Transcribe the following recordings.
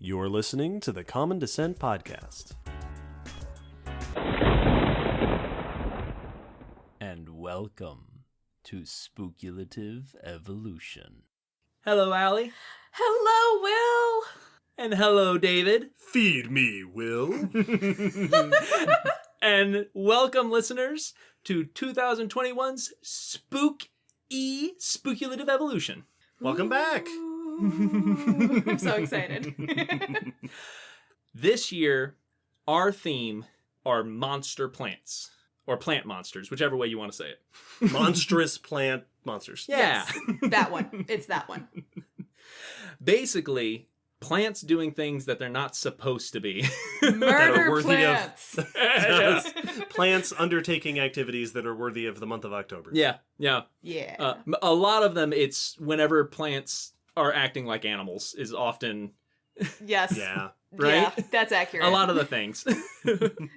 You're listening to the Common Descent Podcast. And welcome to Spookulative Evolution. Hello, Aly. Hello, Will. And hello, David. Feed me, Will. And welcome, listeners, to 2021's Spook-E, Spookulative Evolution. Welcome back. Ooh, I'm so excited. This year, our theme are monster plants. Or plant monsters, whichever way you want to say it. Monstrous plant monsters. Yeah. Yes, that one. It's that one. Basically, plants doing things that they're not supposed to be. Murder worthy plants. Yes. Plants undertaking activities that are worthy of the month of October. Yeah. Yeah. A lot of them, it's whenever plants are acting like animals is often, Yes. Yeah. right? Yeah, that's accurate. A lot of the things.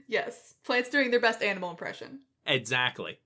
Yes. Plants doing their best animal impression. Exactly.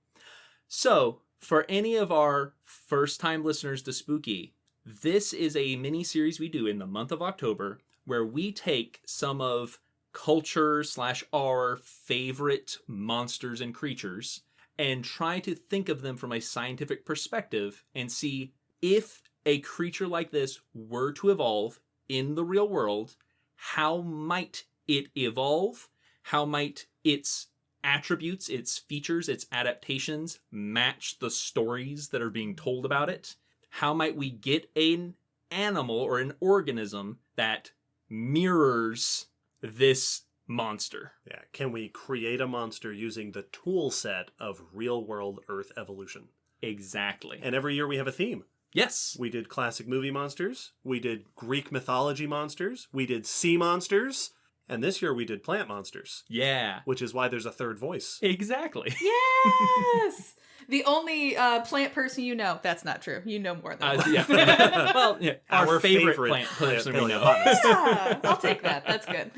So, for any of our first-time listeners to Spook-E, this is a mini-series we do in the month of October where we take some of culture / our favorite monsters and creatures and try to think of them from a scientific perspective and see if a creature like this were to evolve in the real world, how might it evolve? How might its attributes, its features, its adaptations match the stories that are being told about it? How might we get an animal or an organism that mirrors this monster? Yeah. Can we create a monster using the tool set of real-world Earth evolution? Exactly. And every year we have a theme. Yes. We did classic movie monsters. We did Greek mythology monsters. We did sea monsters. And this year we did plant monsters, Yeah. which is why there's a third voice. Exactly. Yes. The only plant person you know. That's not true. You know more than one. Yeah. Well, yeah, our favorite plant person we know. paleobotanist. Yeah, I'll take that. That's good.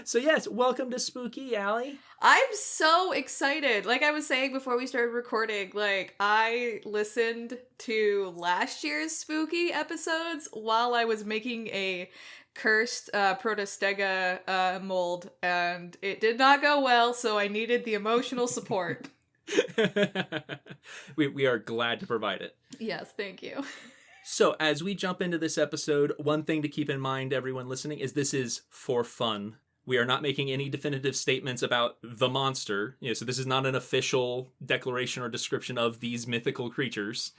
So yes, welcome to Spook-E, Aly. I'm so excited. Like I was saying before we started recording, like I listened to last year's Spook-E episodes while I was making a cursed protostega mold, and it did not go well, so I needed the emotional support. we are glad to provide it. Yes, thank you. So as we jump into this episode, one thing to keep in mind, everyone listening, is this is for fun. We are not making any definitive statements about the monster. So this is not an official declaration or description of these mythical creatures.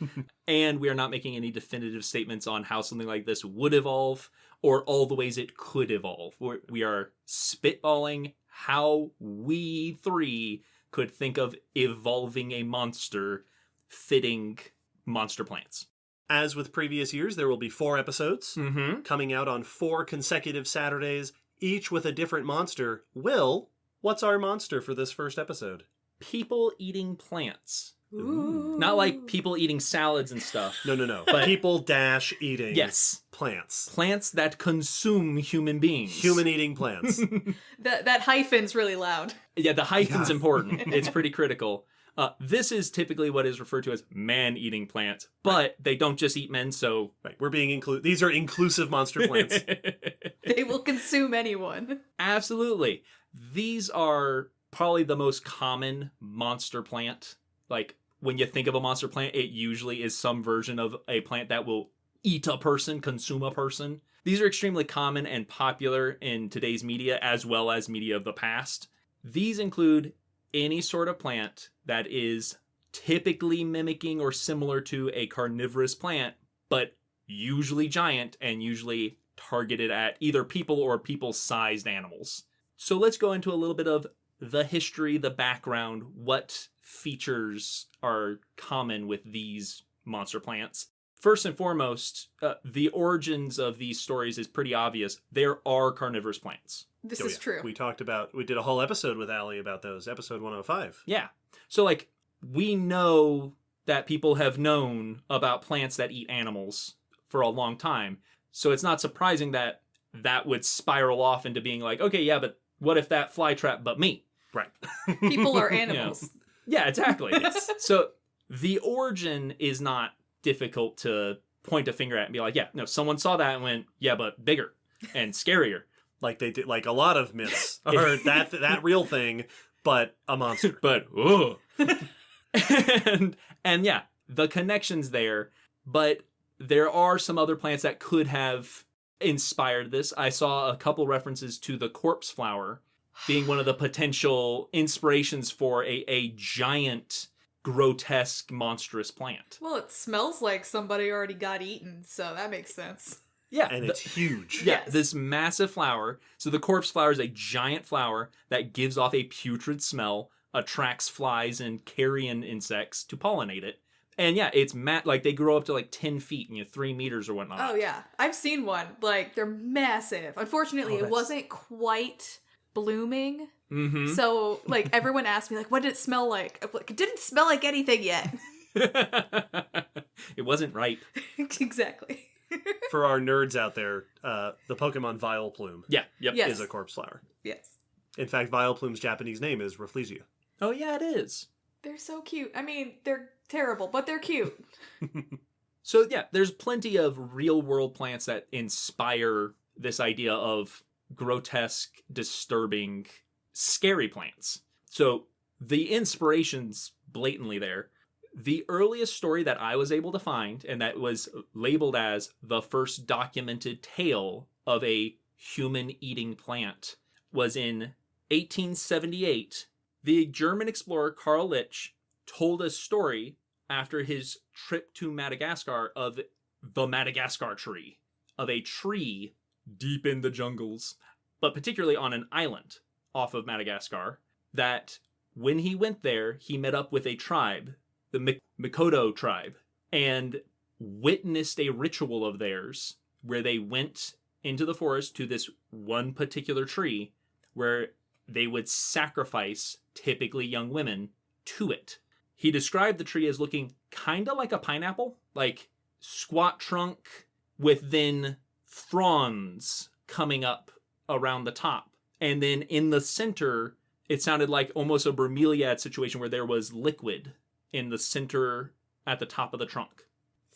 And we are not making any definitive statements on how something like this would evolve or all the ways it could evolve. We are spitballing how we three could think of evolving a monster fitting monster plants. As with previous years, there will be 4 episodes Mm-hmm. coming out on 4 consecutive Saturdays, each with a different monster. Will, what's our monster for this first episode? People eating plants. Ooh. Not like people eating salads and stuff. No. But- People eating Yes. plants. Plants that consume human beings. Human eating plants. That hyphen's really loud. Yeah, the hyphen's Yeah. important. It's pretty critical. This is typically what is referred to as man-eating plants, but they don't just eat men, so... Right, we're being these are inclusive monster plants. They will consume anyone. Absolutely. These are probably the most common monster plant. Like, when you think of a monster plant, it usually is some version of a plant that will eat a person, consume a person. These are extremely common and popular in today's media, as well as media of the past. These include any sort of plant that is typically mimicking or similar to a carnivorous plant, but usually giant and usually targeted at either people or people-sized animals. So let's go into a little bit of the history, the background, what features are common with these monster plants. First and foremost, the origins of these stories is pretty obvious. There are carnivorous plants. This Oh, is yeah. true. We did a whole episode with Aly about those, episode 105. Yeah. So, like, we know that people have known about plants that eat animals for a long time. So it's not surprising that that would spiral off into being like, okay, yeah, but what if that fly trap but me? Right. People are animals. Yeah, exactly. So the origin is not difficult to point a finger at and be like, yeah, no, someone saw that and went, yeah, but bigger. and scarier. Like they did, like a lot of myths are that real thing, but a monster. But and yeah, the connection's there, but there are some other plants that could have inspired this. I saw a couple references to the corpse flower being one of the potential inspirations for a giant, grotesque, monstrous plant. Well, it smells like somebody already got eaten, so that makes sense. Yeah, And it's huge. Yeah, Yes. this massive flower. So the corpse flower is a giant flower that gives off a putrid smell, attracts flies and carrion insects to pollinate it. And yeah, it's like they grow up to like 10 feet, 3 meters or whatnot. Oh, yeah. I've seen one. Like, they're massive. Unfortunately, it wasn't quite blooming. Mm-hmm. So, like, everyone asked me, like, what did it smell like? I'm like, it didn't smell like anything yet. It wasn't ripe. Exactly. For our nerds out there, the Pokemon Vileplume Yeah, yep. Yes. is a corpse flower. Yes. In fact, Vileplume's Japanese name is Rafflesia. Oh, yeah, it is. They're so cute. I mean, they're terrible, but they're cute. So yeah, there's plenty of real world plants that inspire this idea of grotesque, disturbing, scary plants. So the inspiration's blatantly there. The earliest story that I was able to find, and that was labeled as the first documented tale of a human-eating plant, was in 1878. The German explorer Karl Lich told a story after his trip to Madagascar of the Madagascar tree, of a tree deep in the jungles, but particularly on an island off of Madagascar, that when he went there, he met up with a tribe, the Mikodo tribe, and witnessed a ritual of theirs where they went into the forest to this one particular tree where they would sacrifice typically young women to it. He described the tree as looking kind of like a pineapple, like squat trunk with then fronds coming up around the top. And then in the center, it sounded like almost a bromeliad situation where there was liquid in the center at the top of the trunk.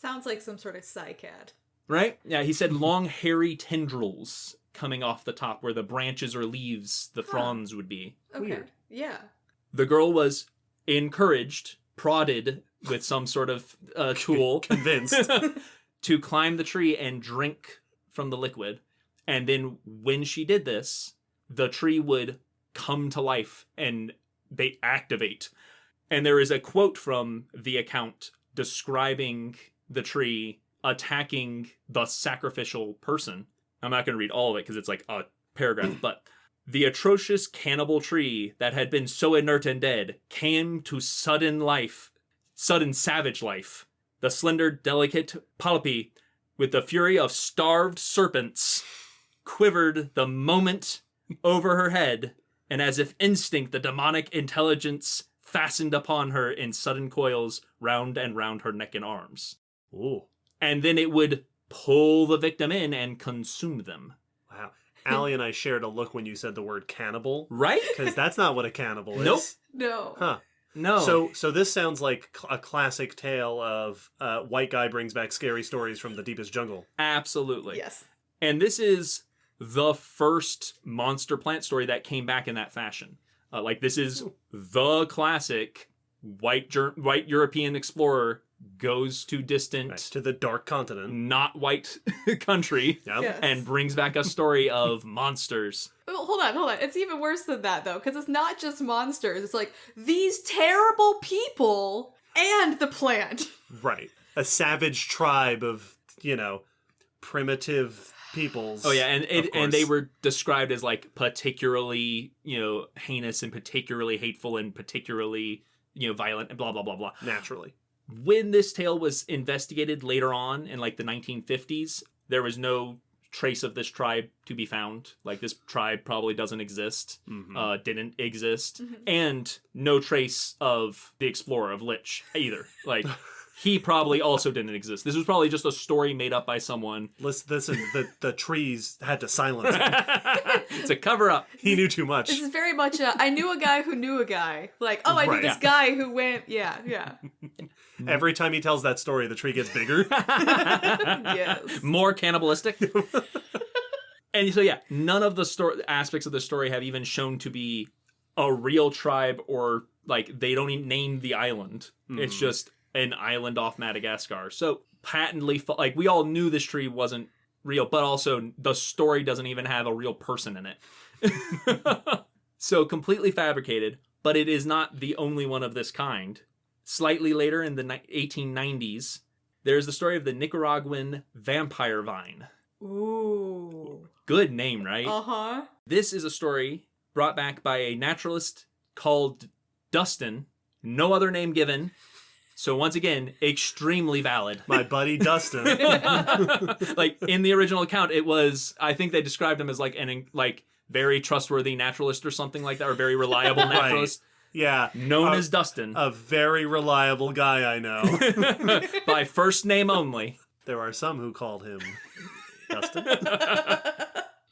Sounds like some sort of cycad. Right? Yeah, he said long hairy tendrils coming off the top where the branches or leaves, the fronds would be. Okay. Weird. Yeah. The girl was encouraged, prodded with some sort of tool, Convinced. to climb the tree and drink from the liquid. And then when she did this, the tree would come to life and they activate. And there is a quote from the account describing the tree attacking the sacrificial person. I'm not going to read all of it because it's like a paragraph, but the atrocious cannibal tree that had been so inert and dead came to sudden savage life. The slender, delicate polypi, with the fury of starved serpents, quivered the moment over her head, and as if instinct, the demonic intelligence fastened upon her in sudden coils round and round her neck and arms. Ooh. And then it would pull the victim in and consume them. Wow. Aly and I shared a look when you said the word cannibal. Right? Because that's not what a cannibal is. Nope. No. Huh. No. So this sounds like a classic tale of white guy brings back scary stories from the deepest jungle. Absolutely. Yes. And this is the first monster plant story that came back in that fashion. This is the classic white European explorer goes to distant, Right, to the dark continent. not white country, Yep. Yes. and brings back a story of monsters. Oh, hold on. It's even worse than that, though, because it's not just monsters. It's like these terrible people and the plant. Right. A savage tribe of, primitive peoples. Oh yeah, and of and they course. were described as like particularly, heinous and particularly hateful and particularly, violent and blah blah blah blah. Naturally. When this tale was investigated later on in like the 1950s, there was no trace of this tribe to be found. Like this tribe probably doesn't exist, Mhm. didn't exist, Mhm. and no trace of the explorer of Lich either. Like he probably also didn't exist. This was probably just a story made up by someone. Listen, the trees had to silence him. It's a cover up. He knew too much. This is very much I knew a guy who knew a guy. Like, oh, I knew Right. this guy who went, yeah. Every time he tells that story, the tree gets bigger. Yes. More cannibalistic. And so, yeah, none of the aspects of the story have even shown to be a real tribe or, like, they don't even name the island. It's just an island off Madagascar. So, patently, like, we all knew this tree wasn't real, but also the story doesn't even have a real person in it. So, completely fabricated, but it is not the only one of this kind. Slightly later, in the 1890s, there's the story of the Nicaraguan vampire vine. Ooh. Good name, right? Uh-huh. This is a story brought back by a naturalist called Dustin. No other name given. So once again, extremely valid. My buddy Dustin. Like, in the original account, it was, I think they described him as like very trustworthy naturalist or something like that, or very reliable naturalist. Yeah. Known as Dustin. A very reliable guy I know. By first name only. There are some who called him Dustin.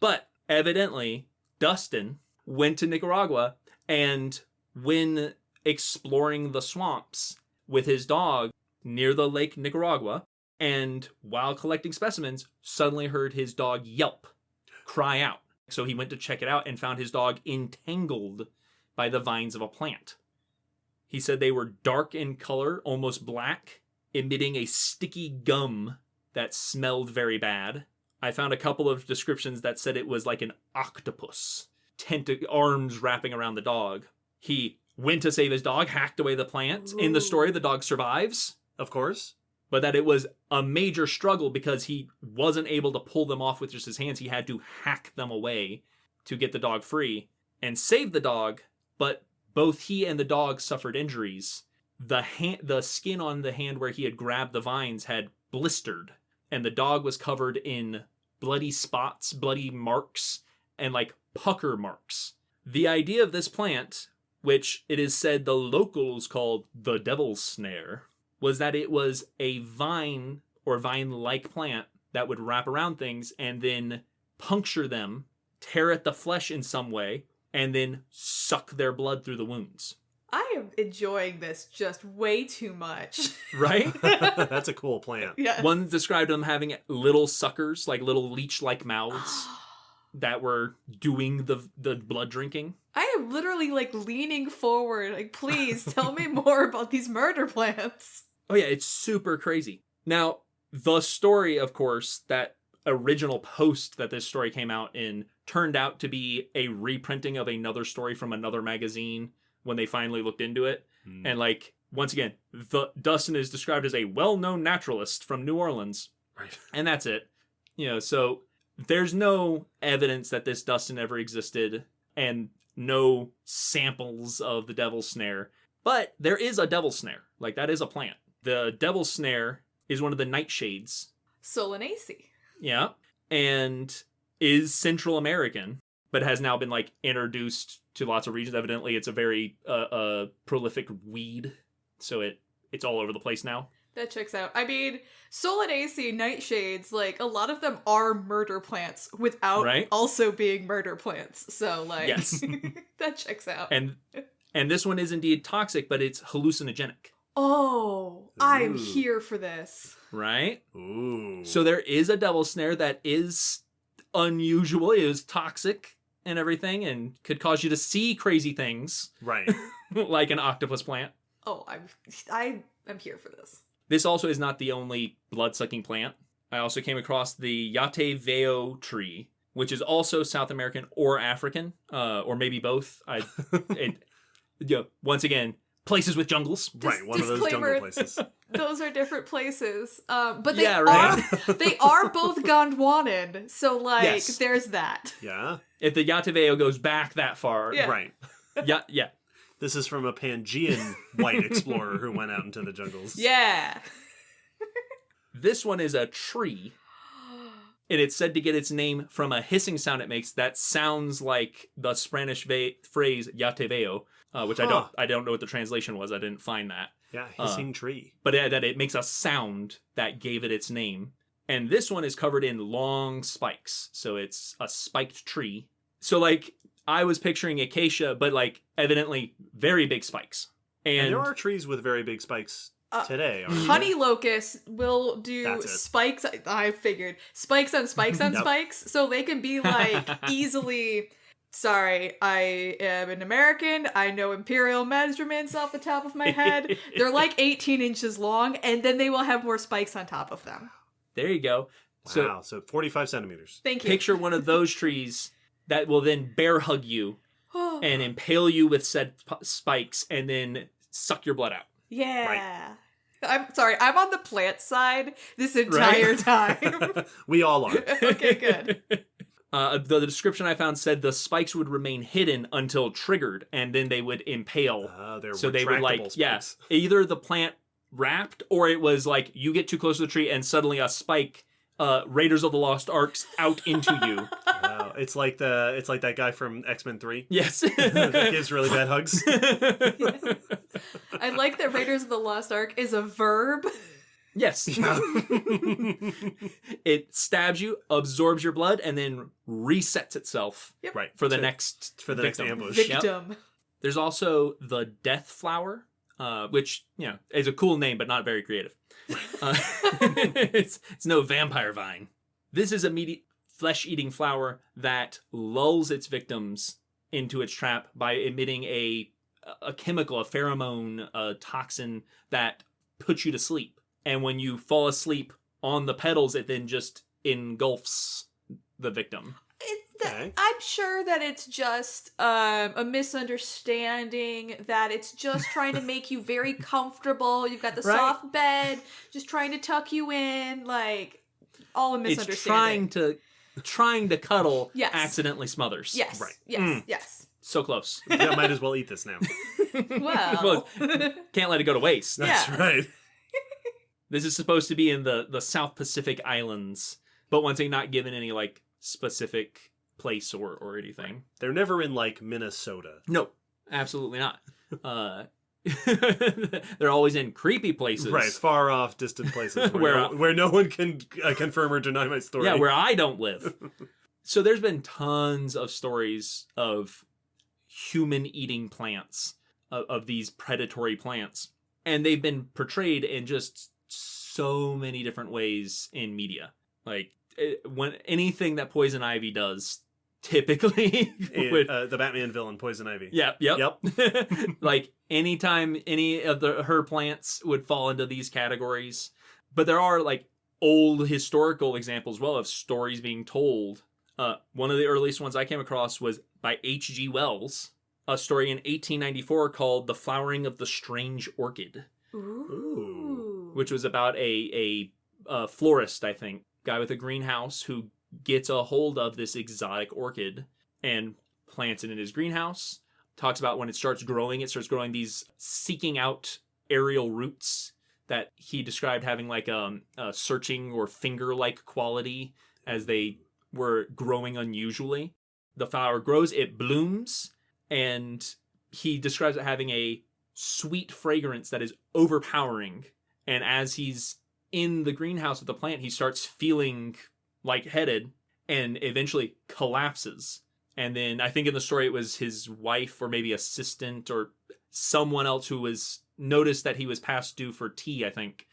But evidently, Dustin went to Nicaragua, and when exploring the swamps with his dog near the Lake Nicaragua, and while collecting specimens, suddenly heard his dog yelp, cry out. So he went to check it out and found his dog entangled by the vines of a plant. He said they were dark in color, almost black, emitting a sticky gum that smelled very bad. I found a couple of descriptions that said it was like an octopus, arms wrapping around the dog. He went to save his dog, hacked away the plant. Ooh. In the story, the dog survives. Of course. But that it was a major struggle because he wasn't able to pull them off with just his hands. He had to hack them away to get the dog free and save the dog. But both he and the dog suffered injuries. The skin on the hand where he had grabbed the vines had blistered, and the dog was covered in bloody spots, bloody marks, and like pucker marks. The idea of this plant, which it is said the locals called the devil's snare, was that it was a vine or vine-like plant that would wrap around things and then puncture them, tear at the flesh in some way, and then suck their blood through the wounds. I am enjoying this just way too much. Right? That's a cool plant. Yeah. One described them having little suckers, like little leech-like mouths that were doing the blood drinking. I am literally like leaning forward, like, please tell me more about these murder plants. Oh yeah, it's super crazy. Now, the story, of course, that original post that this story came out in turned out to be a reprinting of another story from another magazine when they finally looked into it. And like, once again, Dustin is described as a well-known naturalist from New Orleans. Right. And that's it. You know, so there's no evidence that this Dustin ever existed and no samples of the devil's snare. But there is a devil's snare. Like, that is a plant. The devil's snare is one of the nightshades. Solanaceae. Yeah. And is Central American, but has now been, like, introduced to lots of regions. Evidently, it's a very prolific weed. So it's all over the place now. That checks out. I mean, Solanaceae nightshades, like, a lot of them are murder plants without also being murder plants. So, like, yes. That checks out. And this one is indeed toxic, but it's hallucinogenic. Oh, I'm here for this. Right? Ooh. So there is a devil's snare that is unusual. It is toxic and everything and could cause you to see crazy things. Right. Like an octopus plant. Oh, I'm here for this. This also is not the only blood-sucking plant. I also came across the Yateveo tree, which is also South American or African, or maybe both. Once again, places with jungles. Right, one of those jungle places. Those are different places. But they they are both Gondwanan, so like yes. There's that. Yeah. If the Yateveo goes back that far. Yeah. Right. Yeah. This is from a Pangean white explorer who went out into the jungles. Yeah. This one is a tree. And it's said to get its name from a hissing sound it makes that sounds like the Spanish phrase Yateveo, which I don't know what the translation was. I didn't find that. Yeah, hissing tree. But that it makes a sound that gave it its name. And this one is covered in long spikes. So it's a spiked tree. So like I was picturing acacia, but like evidently very big spikes. And there are trees with very big spikes today. Aren't Honey locust will do That's it. spikes. I figured spikes on spikes on Yep. spikes, so they can be like easily. Sorry, I am an American. I know imperial measurements off the top of my head. They're like 18 inches long, and then they will have more spikes on top of them. There you go. they? Wow, so 45 centimeters. Thank you. Picture one of those trees that will then bear hug you and impale you with said spikes and then suck your blood out. Yeah. I'm sorry, I'm on the plant side this entire time. We all are. Okay, good. The description I found said the spikes would remain hidden until triggered, and then they would impale. They're So they would retractable spikes. either the plant wrapped, or it was like you get too close to the tree and suddenly a spike, Raiders of the Lost Arks out into you. Wow. It's like that guy from X-Men 3. Yes. That gives really bad hugs. I like that Raiders of the Lost Ark is a verb. Yes. Yeah. It stabs you, absorbs your blood, and then resets itself Yep. Right. for the So- next for the next victim. ambush. Victim. There's also the Death Flower, which, is a cool name, but not very creative. It's no vampire vine. This is a meaty, flesh-eating flower that lulls its victims into its trap by emitting a chemical, a pheromone, a toxin that puts you to sleep. And when you fall asleep on the petals, it then just engulfs the victim. Okay. I'm sure that it's just a misunderstanding, that it's just trying to make you very comfortable. You've got the Right. soft bed, just trying to tuck you in, like, all a misunderstanding. It's trying to cuddle, Yes. accidentally smothers. Yes, Right. yes, yes. So close. Yeah, might as well eat this now. Well, Can't let it go to waste. That's Yeah. right. This is supposed to be in the South Pacific Islands, but once again, not given any like specific place or anything. They're never in like Minnesota. No, absolutely not. They're always in creepy places. Right, far off, distant places Where- where no one can confirm or deny my story. Yeah, where I don't live. So there's been tons of stories of human eating plants, of these predatory plants, and they've been portrayed in just so many different ways in media. Like when anything that Poison Ivy does, typically would, the Batman villain Poison Ivy. yep. Like anytime any of her plants would fall into these categories. But there are like old historical examples, well, of stories being told. One of the earliest ones I came across was by H.G. Wells, a story in 1894 called "The Flowering of the Strange Orchid," Ooh. which was about a florist, I think, guy with a greenhouse who gets a hold of this exotic orchid and plants it in his greenhouse. Talks about when it starts growing these seeking out aerial roots that he described having like a searching or finger-like quality as they were growing unusually. The flower grows, it blooms, and he describes it having a sweet fragrance that is overpowering. And as he's in the greenhouse with the plant, he starts feeling lightheaded and eventually collapses. And then I think in the story it was his wife or maybe assistant or someone else who was noticed that he was past due for tea, I think.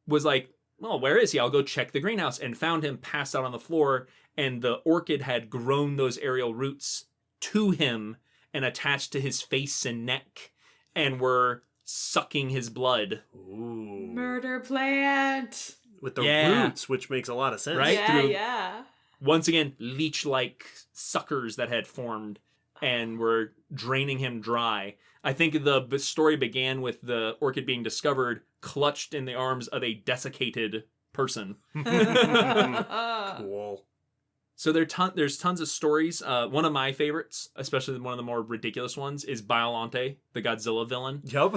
Was like, well, where is he? I'll go check the greenhouse, and found him passed out on the floor, and the orchid had grown those aerial roots to him and attached to his face and neck and were sucking his blood. Ooh. Murder plant. With the Yeah. roots, which makes a lot of sense. Right? Yeah, through- yeah. Once again, leech-like suckers that had formed and were draining him dry. I think the story began with the orchid being discovered clutched in the arms of a desiccated person. Cool. So there's tons of stories. One of my favorites, especially one of the more ridiculous ones, is Biollante, the Godzilla villain. Yup.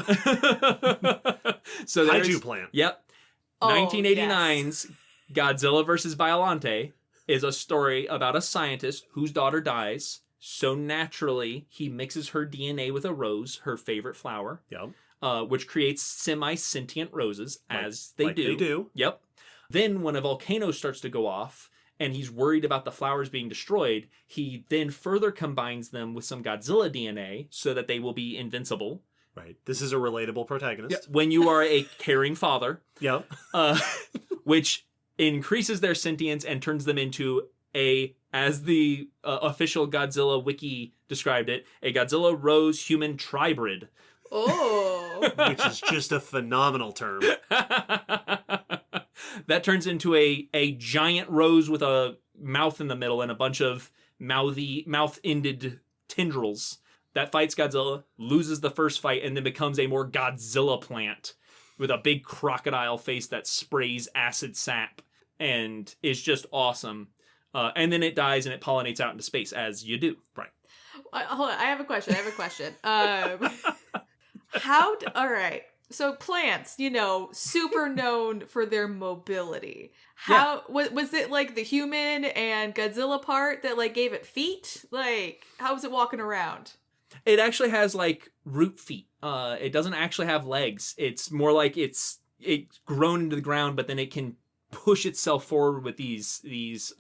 So there's, Kaiju plant. Yep. Oh, 1989's Godzilla versus Biollante is a story about a scientist whose daughter dies. So naturally, he mixes her DNA with a rose, her favorite flower, Yup. which creates semi-sentient roses, as they Like do. they do. Yep. Then when a volcano starts to go off, and he's worried about the flowers being destroyed, he then further combines them with some Godzilla DNA so that they will be invincible. Right. This is a relatable protagonist. Yeah, when you are a caring father, Yep. which increases their sentience and turns them into as the official Godzilla wiki described it, a Godzilla rose human tribrid. Oh. Which is just a phenomenal term. That turns into a giant rose with a mouth in the middle and a bunch of mouth-ended tendrils that fights Godzilla, loses the first fight, and then becomes a more Godzilla plant with a big crocodile face that sprays acid sap and is just awesome. And then it dies and it pollinates out into space, as you do. Right. Hold on, I have a question. All right. So plants, super known for their mobility. How was it like the human and Godzilla part that like gave it feet? Like, how was it walking around? It actually has like root feet. It doesn't actually have legs. It's more like it's grown into the ground, but then it can push itself forward with these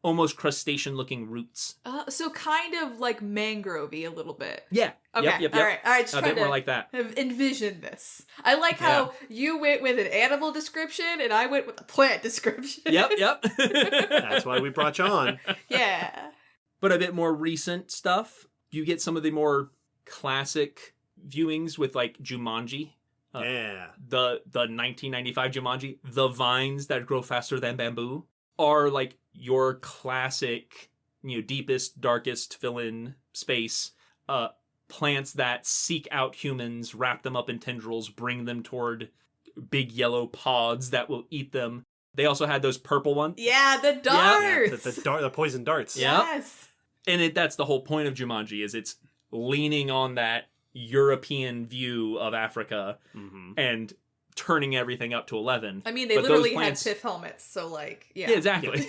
almost crustacean looking roots. So kind of like mangrove-y a little bit. Yeah. Okay. Yep. All right. Just a trying bit more like that. Envision this. I like how you went with an animal description and I went with a plant description. Yep. That's why we brought you on. Yeah. But a bit more recent stuff. You get some of the more classic viewings with like Jumanji. Yeah. The 1995 Jumanji. The vines that grow faster than bamboo are like your classic, deepest, darkest fill-in space plants that seek out humans, wrap them up in tendrils, bring them toward big yellow pods that will eat them. They also had those purple ones. Yeah, the darts. Yeah, the poison darts. Yes. And that's the whole point of Jumanji, is it's leaning on that European view of Africa and turning everything up to 11. I mean, they literally had pith helmets, so like, yeah. Yeah, exactly.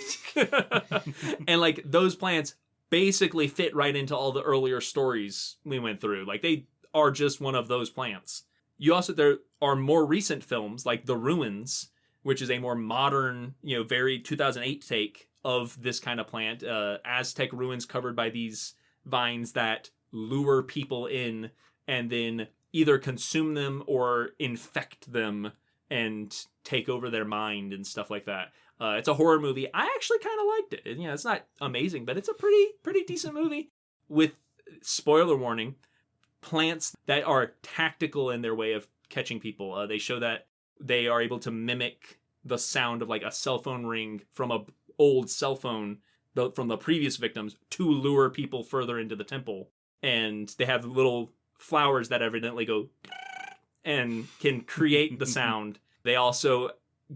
And like those plants basically fit right into all the earlier stories we went through. Like they are just one of those plants. There are more recent films like The Ruins, which is a more modern, very 2008 take of this kind of plant. Aztec ruins covered by these vines that lure people in and then either consume them or infect them and take over their mind and stuff like that. It's a horror movie. I actually kind of liked it. It's not amazing, but it's a pretty decent movie. With, spoiler warning, plants that are tactical in their way of catching people. They show that they are able to mimic the sound of like a cell phone ring from a old cell phone from the previous victims to lure people further into the temple. And they have little flowers that evidently go and can create the sound. They also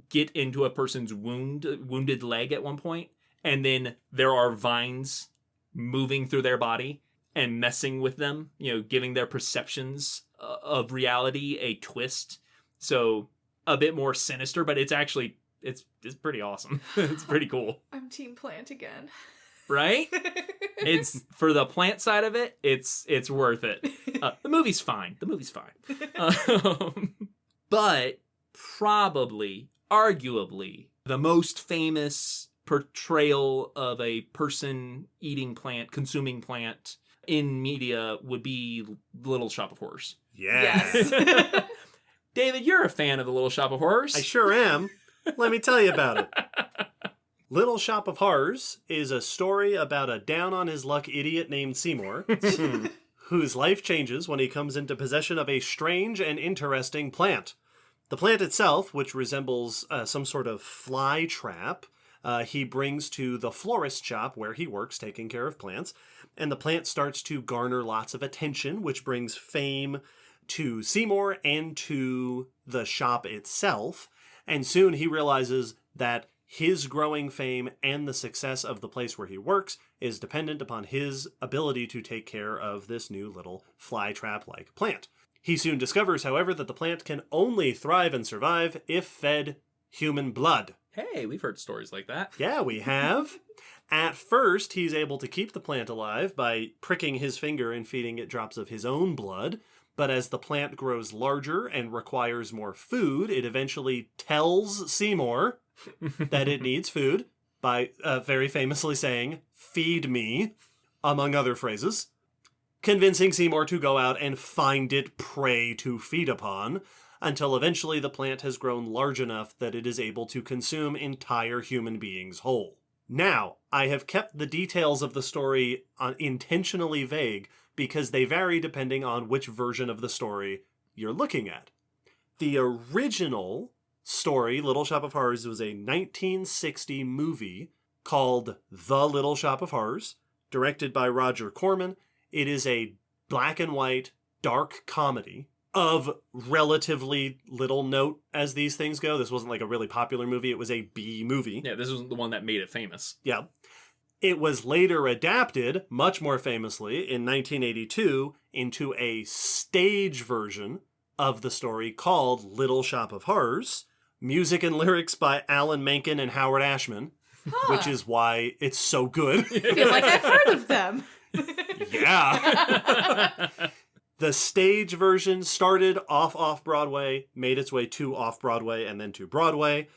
get into a person's wounded leg at one point, and then there are vines moving through their body and messing with them, giving their perceptions of reality a twist. So a bit more sinister, but it's actually it's pretty awesome. It's pretty cool. I'm team plant again. Right? It's for the plant side of it, it's worth it. The movie's fine. But probably, arguably, the most famous portrayal of a person eating plant, consuming plant in media would be Little Shop of Horrors. Yeah. Yes. David, you're a fan of the Little Shop of Horrors. I sure am. Let me tell you about it. Little Shop of Horrors is a story about a down-on-his-luck idiot named Seymour, whose life changes when he comes into possession of a strange and interesting plant. The plant itself, which resembles some sort of fly trap, he brings to the florist shop where he works taking care of plants, and the plant starts to garner lots of attention, which brings fame to Seymour and to the shop itself, and soon he realizes that his growing fame and the success of the place where he works is dependent upon his ability to take care of this new little flytrap-like plant. He soon discovers, however, that the plant can only thrive and survive if fed human blood. Hey, we've heard stories like that. Yeah, we have. At first, he's able to keep the plant alive by pricking his finger and feeding it drops of his own blood. But as the plant grows larger and requires more food, it eventually tells Seymour that it needs food by very famously saying, "Feed me," among other phrases. convincing Seymour to go out and find it prey to feed upon, until eventually the plant has grown large enough that it is able to consume entire human beings whole. Now, I have kept the details of the story intentionally vague because they vary depending on which version of the story you're looking at. The original story, Little Shop of Horrors, was a 1960 movie called The Little Shop of Horrors, directed by Roger Corman. It is a black and white, dark comedy of relatively little note as these things go. This wasn't like a really popular movie. It was a B movie. Yeah, this wasn't the one that made it famous. Yeah. It was later adapted, much more famously, in 1982 into a stage version of the story called Little Shop of Horrors. Music and lyrics by Alan Menken and Howard Ashman, which is why it's so good. I feel like I've heard of them. Yeah. The stage version started off-Broadway, made its way to off-Broadway, and then to Broadway.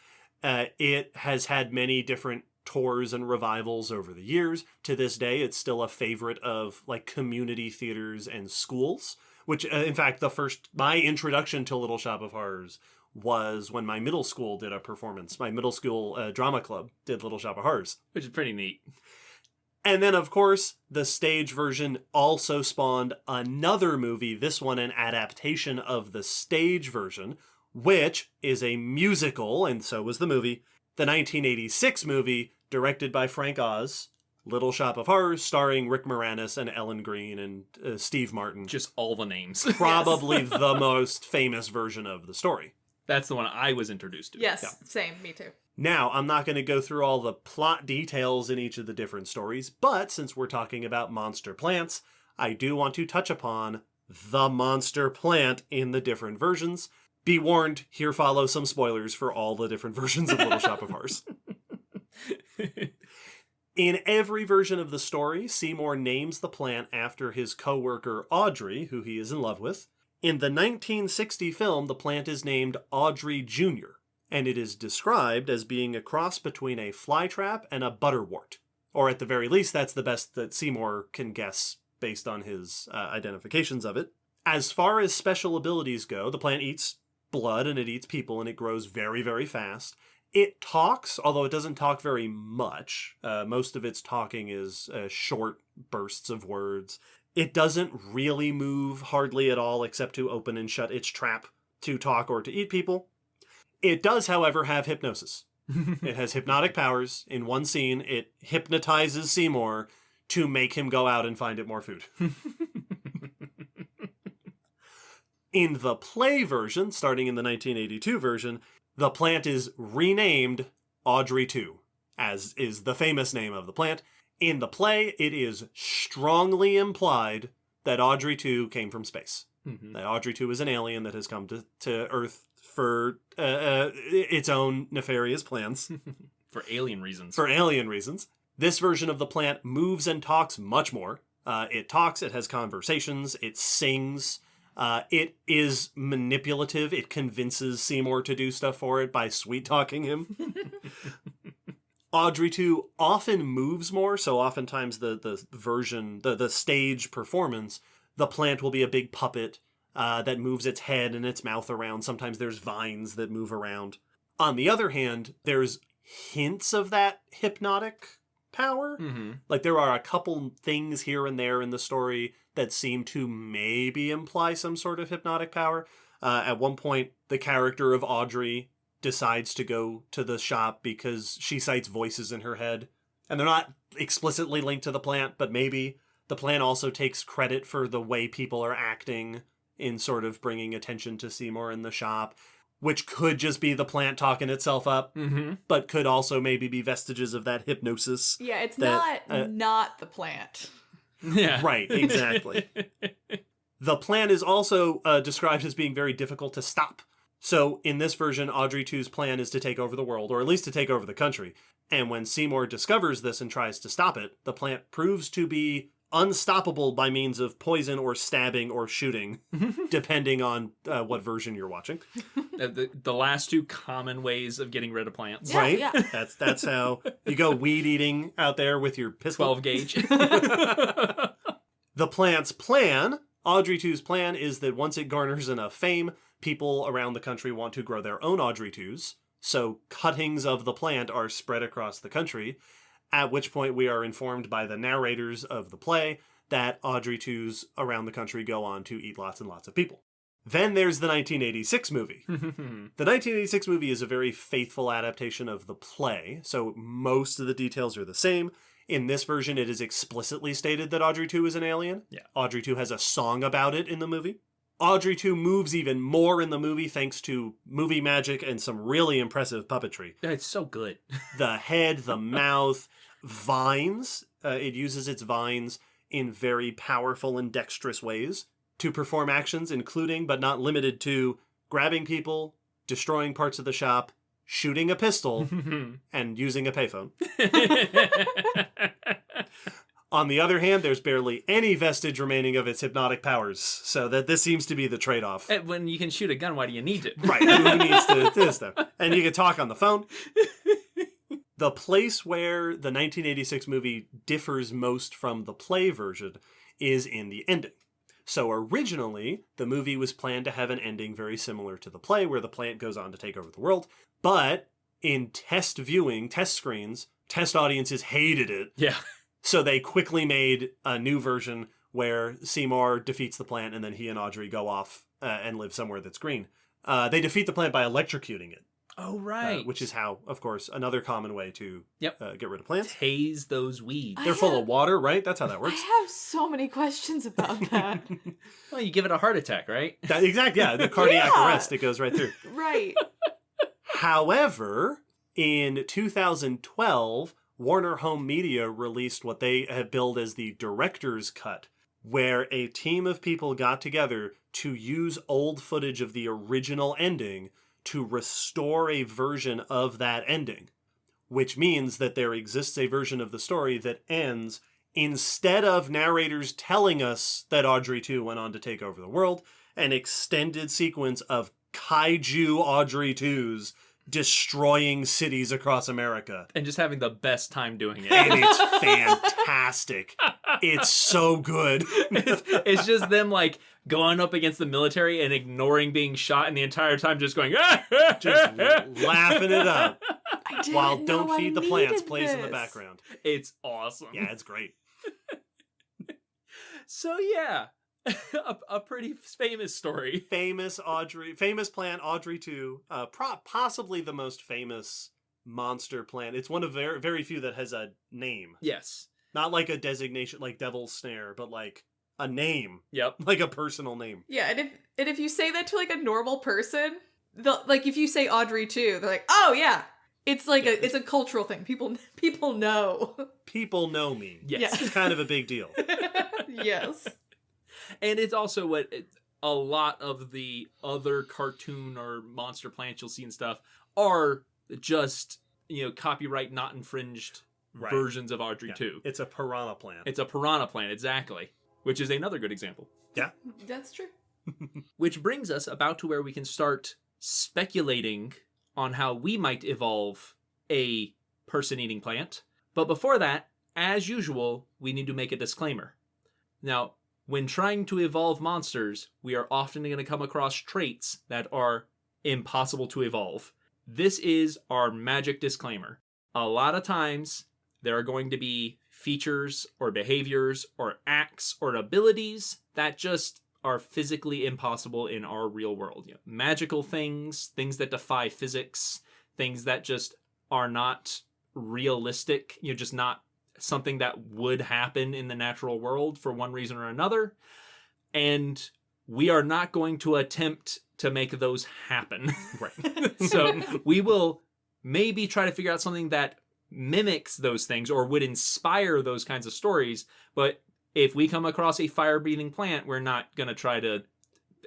It has had many different tours and revivals over the years. To this day, it's still a favorite of like community theaters and schools, which, in fact, my introduction to Little Shop of Horrors was when my middle school did a performance. My middle school drama club did Little Shop of Horrors. Which is pretty neat. And then, of course, the stage version also spawned another movie, this one an adaptation of the stage version, which is a musical, and so was the movie. The 1986 movie, directed by Frank Oz, Little Shop of Horrors, starring Rick Moranis and Ellen Greene and Steve Martin. Just all the names. Probably the most famous version of the story. That's the one I was introduced to. Yes, Yeah. same, me too. Now, I'm not going to go through all the plot details in each of the different stories, but since we're talking about monster plants, I do want to touch upon the monster plant in the different versions. Be warned, here follow some spoilers for all the different versions of Little Shop of Horrors. In every version of the story, Seymour names the plant after his co-worker Audrey, who he is in love with. In the 1960 film, the plant is named Audrey Jr., and it is described as being a cross between a flytrap and a butterwort. Or at the very least, that's the best that Seymour can guess based on his identifications of it. As far as special abilities go, the plant eats blood and it eats people and it grows very, very fast. It talks, although it doesn't talk very much. Most of its talking is short bursts of words. It doesn't really move hardly at all except to open and shut its trap to talk or to eat people. It does, however, have hypnosis. It has hypnotic powers. In one scene, it hypnotizes Seymour to make him go out and find it more food. In the play version, starting in the 1982 version, the plant is renamed Audrey 2, as is the famous name of the plant. In the play, it is strongly implied that Audrey 2 came from space. Mm-hmm. That Audrey 2 is an alien that has come to Earth for its own nefarious plans. For alien reasons. For alien reasons. This version of the plant moves and talks much more. It talks, it has conversations, it sings. It is manipulative. It convinces Seymour to do stuff for it by sweet-talking him. Audrey 2 often moves more, so oftentimes the stage performance, the plant will be a big puppet that moves its head and its mouth around. Sometimes there's vines that move around. On the other hand, there's hints of that hypnotic power. Mm-hmm. Like there are a couple things here and there in the story that seem to maybe imply some sort of hypnotic power. At one point, the character of Audrey decides to go to the shop because she cites voices in her head. And they're not explicitly linked to the plant, but maybe the plant also takes credit for the way people are acting in sort of bringing attention to Seymour in the shop, which could just be the plant talking itself up, mm-hmm. but could also maybe be vestiges of that hypnosis. Yeah, it's not the plant. Yeah. Right, exactly. The plan is also described as being very difficult to stop. So in this version, Audrey 2's plan is to take over the world, or at least to take over the country. And when Seymour discovers this and tries to stop it, the plant proves to be unstoppable by means of poison or stabbing or shooting, depending on what version you're watching. The last two common ways of getting rid of plants. Yeah, right? Yeah. That's how you go weed eating out there with your pistol. 12 gauge. The plant's plan, Audrey 2's plan, is that once it garners enough fame, people around the country want to grow their own Audrey 2s. So cuttings of the plant are spread across the country, at which point we are informed by the narrators of the play that Audrey 2s around the country go on to eat lots and lots of people. Then there's the 1986 movie. The 1986 movie is a very faithful adaptation of the play, so most of the details are the same. In this version, it is explicitly stated that Audrey 2 is an alien. Yeah. Audrey 2 has a song about it in the movie. Audrey 2 moves even more in the movie thanks to movie magic and some really impressive puppetry. It's so good. The head, the mouth, vines. It uses its vines in very powerful and dexterous ways to perform actions, including but not limited to grabbing people, destroying parts of the shop, shooting a pistol, and using a payphone. On the other hand, there's barely any vestige remaining of its hypnotic powers, so that this seems to be the trade-off. When you can shoot a gun, why do you need it? Right, who needs to do this stuff? And you can talk on the phone. The place where the 1986 movie differs most from the play version is in the ending. So originally, the movie was planned to have an ending very similar to the play, where the plant goes on to take over the world. But in test viewing, test screens, test audiences hated it. Yeah. So they quickly made a new version where Seymour defeats the plant and then he and Audrey go off and live somewhere that's green. They defeat the plant by electrocuting it. Oh, right. Which is how, of course, another common way to get rid of plants. Tase those weeds. They're full of water, right? That's how that works. I have so many questions about that. Well, you give it a heart attack, right? Exactly, yeah. The cardiac arrest, it goes right through. Right. However, in 2012, Warner Home Media released what they have billed as the director's cut, where a team of people got together to use old footage of the original ending to restore a version of that ending, which means that there exists a version of the story that ends instead of narrators telling us that Audrey 2 went on to take over the world, an extended sequence of kaiju Audrey 2s destroying cities across America. And just having the best time doing it. And it's fantastic. It's so good. It's just them like going up against the military and ignoring being shot, and the entire time just going just laughing it up while know Don't Feed I the Plants needed plays in the this. background. It's awesome. Yeah, it's great. So yeah, a pretty famous story. Famous plant Audrey 2, possibly the most famous monster plant. It's one of very, very few that has a name. Yes. Not like a designation like Devil's Snare, but like a name. Yep. Like a personal name. Yeah, and if you say that to like a normal person, like if you say Audrey 2, they're like, oh yeah. It's like it's a cultural thing. People know. People know me. Yes. Yeah. It's kind of a big deal. Yes. And it's also a lot of the other cartoon or monster plants you'll see and stuff are just, copyright not infringed versions of Audrey 2. It's a piranha plant. It's a piranha plant, exactly. Which is another good example. Yeah. That's true. Which brings us about to where we can start speculating on how we might evolve a person-eating plant. But before that, as usual, we need to make a disclaimer. Now, when trying to evolve monsters, we are often going to come across traits that are impossible to evolve. This is our magic disclaimer. A lot of times, there are going to be features or behaviors or acts or abilities that just are physically impossible in our real world. Magical things that defy physics, things that just are not realistic, just not something that would happen in the natural world for one reason or another. And we are not going to attempt to make those happen. Right. So we will maybe try to figure out something that mimics those things or would inspire those kinds of stories. But if we come across a fire-breathing plant, we're not going to try to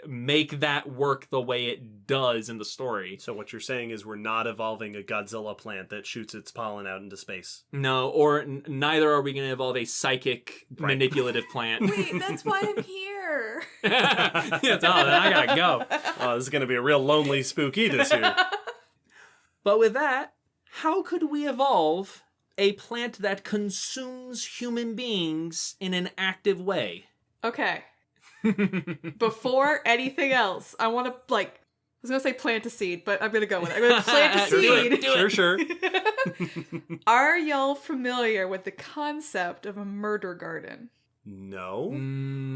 make that work the way it does in the story. So what you're saying is we're not evolving a Godzilla plant that shoots its pollen out into space. No, or neither are we going to evolve a psychic manipulative plant. Wait, that's why I'm here. Yeah, then I gotta go. Oh, this is going to be a real lonely Spook-E this year. But with that, how could we evolve a plant that consumes human beings in an active way? Okay. Before anything else, I want to, like, I was going to say plant a seed, but I'm going to go with it. I'm going to plant a seed. Sure. Are y'all familiar with the concept of a murder garden? No.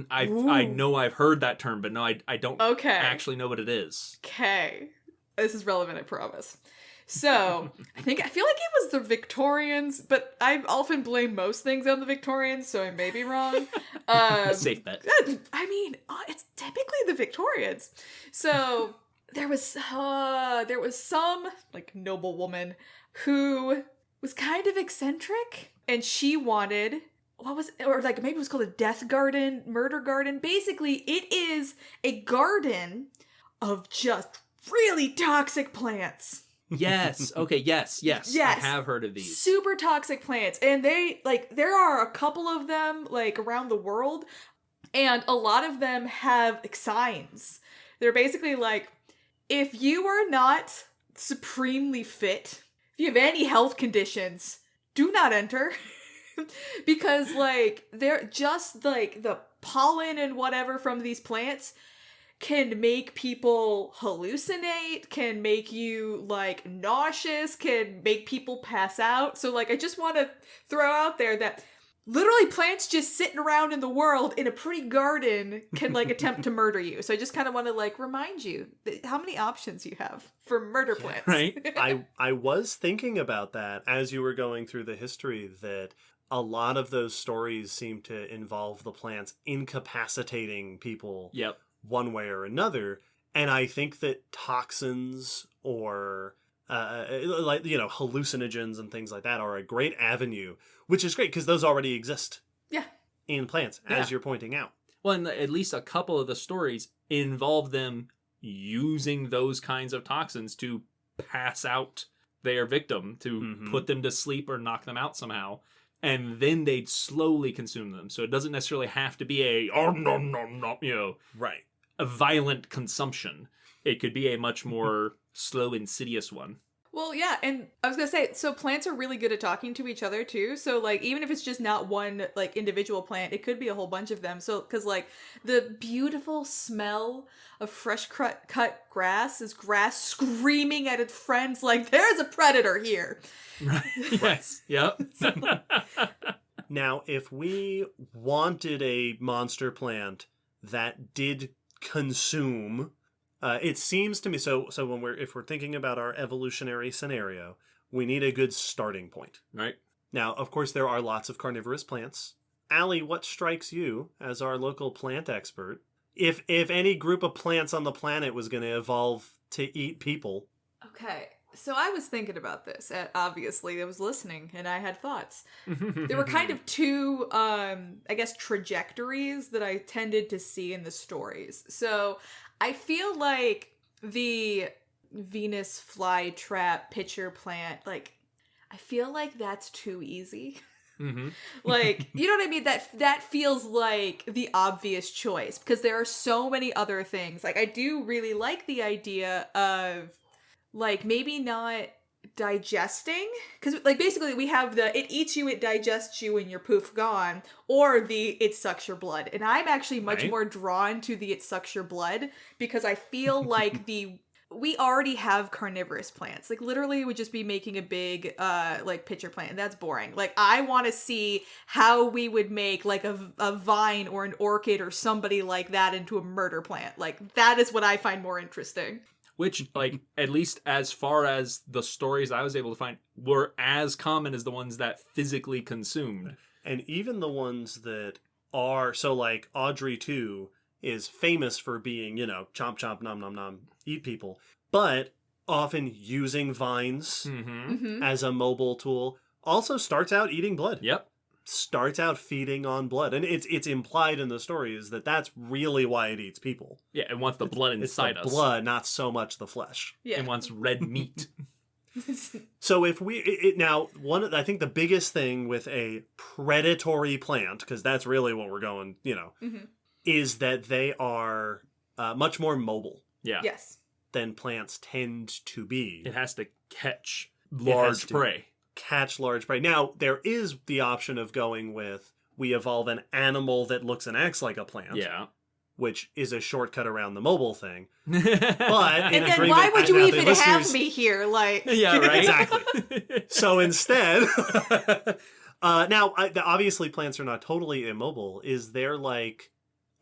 I know I've heard that term, but no, I don't actually know what it is. Okay. This is relevant, I promise. So, I feel like it was the Victorians, but I often blame most things on the Victorians, so I may be wrong. Safe bet. I mean, it's typically the Victorians. So, there was some, like, noble woman who was kind of eccentric, and she wanted... or like maybe it was called a death garden, murder garden. Basically, it is a garden of just really toxic plants. Yes. Okay. Yes. I have heard of these. Super toxic plants. And there are a couple of them, like, around the world. And a lot of them have signs. They're basically like, if you are not supremely fit, if you have any health conditions, do not enter. Because, like, they're just, like, the pollen and whatever from these plants can make people hallucinate, can make you, like, nauseous, can make people pass out. So, like, I just want to throw out there that literally plants just sitting around in the world in a pretty garden can, like, attempt to murder you. So I just kind of want to, like, remind you how many options you have for murder plants. Right. I was thinking about that as you were going through the history, that a lot of those stories seem to involve the plants incapacitating people one way or another. And I think that toxins or like, you know, hallucinogens and things like that are a great avenue, which is great because those already exist in plants, as you're pointing out. Well, and at least a couple of the stories involve them using those kinds of toxins to pass out their victim, to put them to sleep or knock them out somehow. And then they'd slowly consume them. So it doesn't necessarily have to be a violent consumption. It could be a much more slow, insidious one. Well, yeah, and I was gonna say, so plants are really good at talking to each other, too. So, like, even if it's just not one, like, individual plant, it could be a whole bunch of them. So, because, like, the beautiful smell of fresh cut grass is grass screaming at its friends like, there's a predator here. Right. Yes. Yep. Now, if we wanted a monster plant that did consume, it seems to me, so if we're thinking about our evolutionary scenario, we need a good starting point. Right. Now, of course, there are lots of carnivorous plants. Aly, what strikes you as our local plant expert? If any group of plants on the planet was going to evolve to eat people. Okay. So I was thinking about this. Obviously, I was listening and I had thoughts. There were kind of two, I guess, trajectories that I tended to see in the stories. So I feel like the Venus flytrap pitcher plant, like, I feel like that's too easy. Like, you know what I mean? That feels like the obvious choice because there are so many other things. Like, I do really like the idea of, like, maybe not digesting, because, like, basically we have the it eats you, it digests you, and you're poof gone, or the it sucks your blood. And I'm actually much more drawn to the it sucks your blood because I feel like we already have carnivorous plants. Like, literally would just be making a big like pitcher plant, and that's boring. Like, I want to see how we would make, like, a vine or an orchid or somebody like that into a murder plant. Like, that is what I find more interesting. Which, like, at least as far as the stories I was able to find, were as common as the ones that physically consumed. And even the ones that are, so, like, Audrey 2 is famous for being, you know, chomp, chomp, nom, nom, nom, eat people, but often using vines as a mobile tool. Also starts out eating blood. Yep. Starts out feeding on blood. And it's implied in the story is that that's really why it eats people. Yeah, it wants the blood inside us. Blood, not so much the flesh. Yeah. It wants red meat. So if I think the biggest thing with a predatory plant, because that's really what we're going, you know, is that they are much more mobile. Yeah. Yes. Than plants tend to be. It has to catch large prey. Catch large prey. Now, there is the option of going with we evolve an animal that looks and acts like a plant. Yeah. Which is a shortcut around the mobile thing. But And in then agreement, why would you now the even have listeners- me here? Like, Yeah, right. Exactly. So instead, now obviously plants are not totally immobile.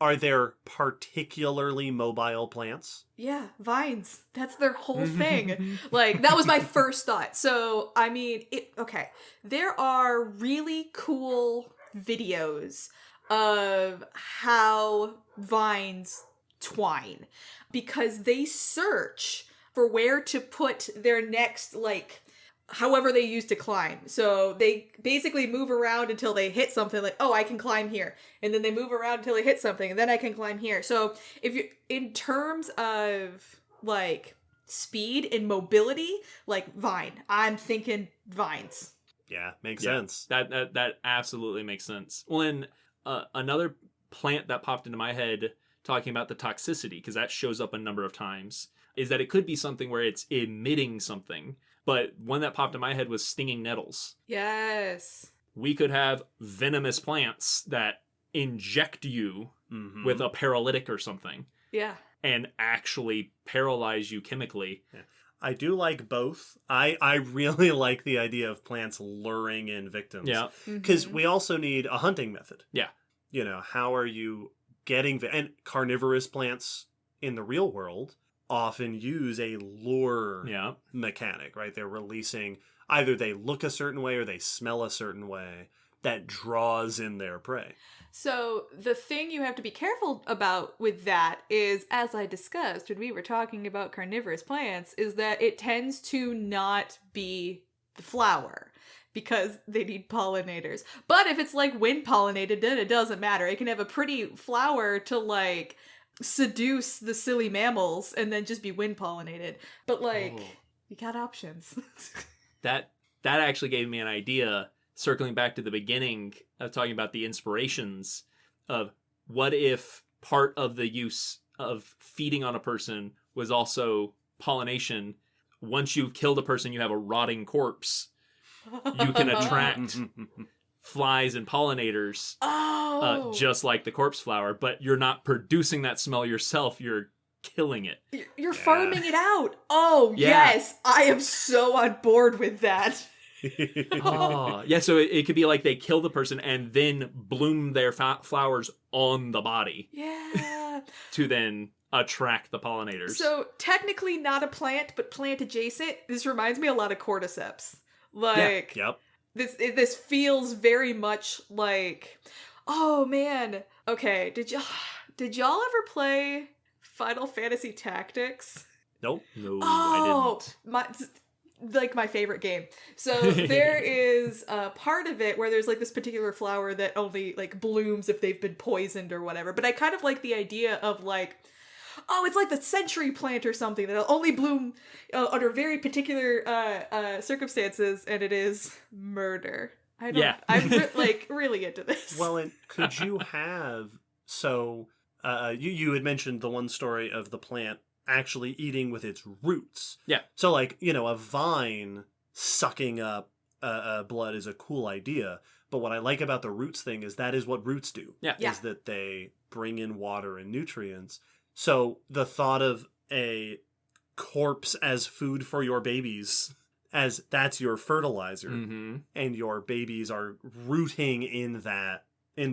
Are there particularly mobile plants? yeah, vines. That's their whole thing. Like, that was my first thought. So, I mean, okay. There are really cool videos of how vines twine because they search for where to put their next, like, however they use to climb. So they basically move around until they hit something, like, oh, I can climb here. And then they move around until they hit something, and then I can climb here. So if you, in terms of, like, speed and mobility, like, vine. I'm thinking vines. Yeah, makes sense. That absolutely makes sense. When another plant that popped into my head talking about the toxicity, because that shows up a number of times, is that it could be something where it's emitting something. But one that popped in my head was stinging nettles. Yes. We could have venomous plants that inject you with a paralytic or something. Yeah. And actually paralyze you chemically. Yeah. I do like both. I really like the idea of plants luring in victims. Yeah. Because we also need a hunting method. Yeah. You know, how are you getting... And carnivorous plants in the real world often use a lure mechanic, right? They're releasing... Either they look a certain way or they smell a certain way that draws in their prey. So the thing you have to be careful about with that is, as I discussed when we were talking about carnivorous plants, is that it tends to not be the flower because they need pollinators. But if it's like wind pollinated, then it doesn't matter. It can have a pretty flower to like seduce the silly mammals and then just be wind pollinated. But like, you got options. That actually gave me an idea, circling back to the beginning of talking about the inspirations of what if part of the use of feeding on a person was also pollination. Once you've killed a person, you have a rotting corpse. You can attract flies and pollinators, just like the corpse flower, but you're not producing that smell yourself. You're killing it. You're farming it out. Oh, yes. I am so on board with that. So it could be like they kill the person and then bloom their flowers on the body. Yeah. To then attract the pollinators. So technically not a plant, but plant adjacent. This reminds me a lot of cordyceps. Like, this feels very much like, oh man. Okay, did y'all ever play Final Fantasy Tactics? Nope. No, I didn't. My favorite game. So there is a part of it where there's like this particular flower that only like blooms if they've been poisoned or whatever. But I kind of like the idea of like, oh, it's like the century plant or something that'll only bloom under very particular circumstances, and it is murder. I'm really into this. Well, and could you have you had mentioned the one story of the plant actually eating with its roots. Yeah. So, like, you know, a vine sucking up blood is a cool idea. But what I like about the roots thing is that is what roots do. Yeah. Is that they bring in water and nutrients. So the thought of a corpse as food for your babies, as that's your fertilizer, and your babies are rooting in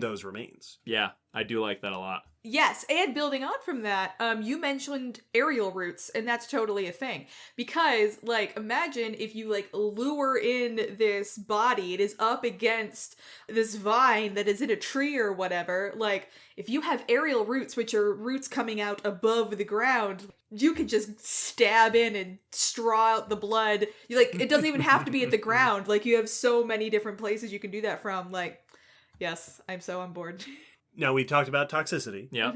those remains. Yeah, I do like that a lot. Yes, and building on from that, you mentioned aerial roots, and that's totally a thing. Because, like, imagine if you, like, lure in this body, it is up against this vine that is in a tree or whatever. Like, if you have aerial roots, which are roots coming out above the ground, you could just stab in and straw out the blood. It doesn't even have to be at the ground. Like, you have so many different places you can do that from. Like, yes, I'm so on board. Now, we talked about toxicity. Yeah.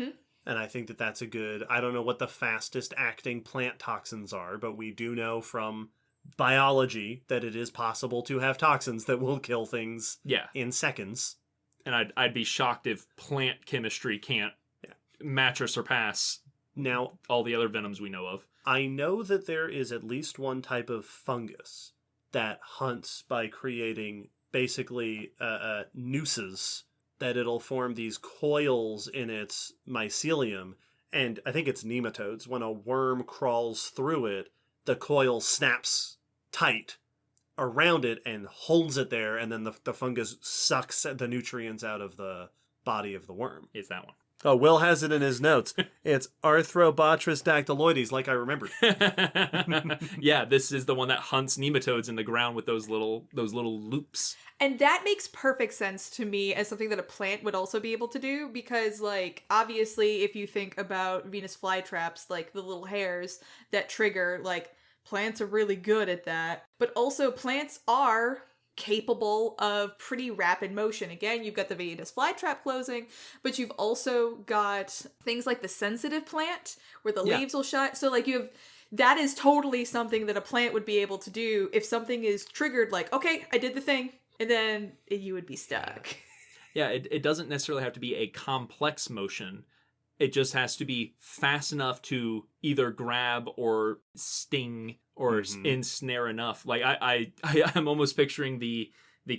And I think that that's a good... I don't know what the fastest acting plant toxins are, but we do know from biology that it is possible to have toxins that will kill things in seconds. And I'd be shocked if plant chemistry can't match or surpass now all the other venoms we know of. I know that there is at least one type of fungus that hunts by creating basically nooses that it'll form these coils in its mycelium. And I think it's nematodes. When a worm crawls through it, the coil snaps tight around it and holds it there, and then the fungus sucks the nutrients out of the body of the worm. It's that one. Oh, Will has it in his notes. It's Arthrobotrys dactyloides, like I remembered. Yeah, this is the one that hunts nematodes in the ground with those little loops. And that makes perfect sense to me as something that a plant would also be able to do, because, like, obviously, if you think about Venus flytraps, like, the little hairs that trigger, like, plants are really good at that. But also, plants are capable of pretty rapid motion. Again, you've got the Venus flytrap closing, but you've also got things like the sensitive plant, where the leaves will shut. So, like, that is totally something that a plant would be able to do if something is triggered, like, okay, I did the thing. And then you would be stuck. Yeah, it doesn't necessarily have to be a complex motion. It just has to be fast enough to either grab or sting or ensnare enough. Like, I'm almost picturing the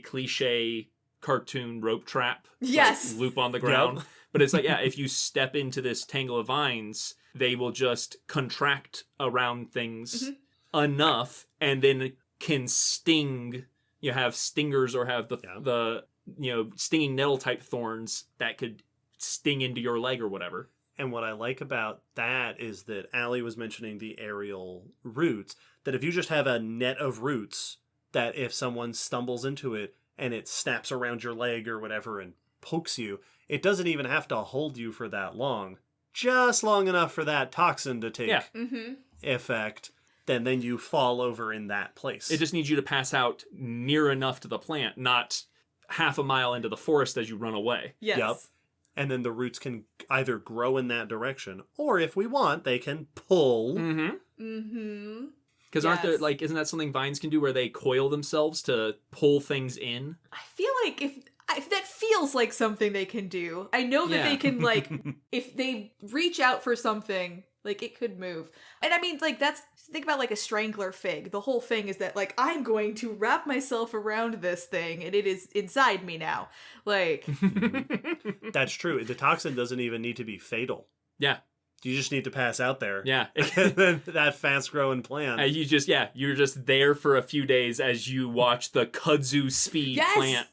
cliche cartoon rope trap. Yes. Like, loop on the ground. But it's like, yeah, if you step into this tangle of vines, they will just contract around things enough and then can sting. You have stingers or have the stinging nettle type thorns that could sting into your leg or whatever. And what I like about that is that Aly was mentioning the aerial roots, that if you just have a net of roots, that if someone stumbles into it and it snaps around your leg or whatever and pokes you, it doesn't even have to hold you for that long. Just long enough for that toxin to take effect. Then you fall over in that place. It just needs you to pass out near enough to the plant, not half a mile into the forest as you run away. Yes. Yep. And then the roots can either grow in that direction, or if we want, they can pull. Because aren't there, like, isn't that something vines can do where they coil themselves to pull things in? I feel like if that feels like something they can do. I know that they can, like, if they reach out for something, like, it could move. And I mean, like, think about, like, a strangler fig. The whole thing is that, like, I'm going to wrap myself around this thing, and it is inside me now. Like... That's true. The toxin doesn't even need to be fatal. Yeah. You just need to pass out there. Yeah. And then that fast-growing plant. You're just there for a few days as you watch the kudzu speed plant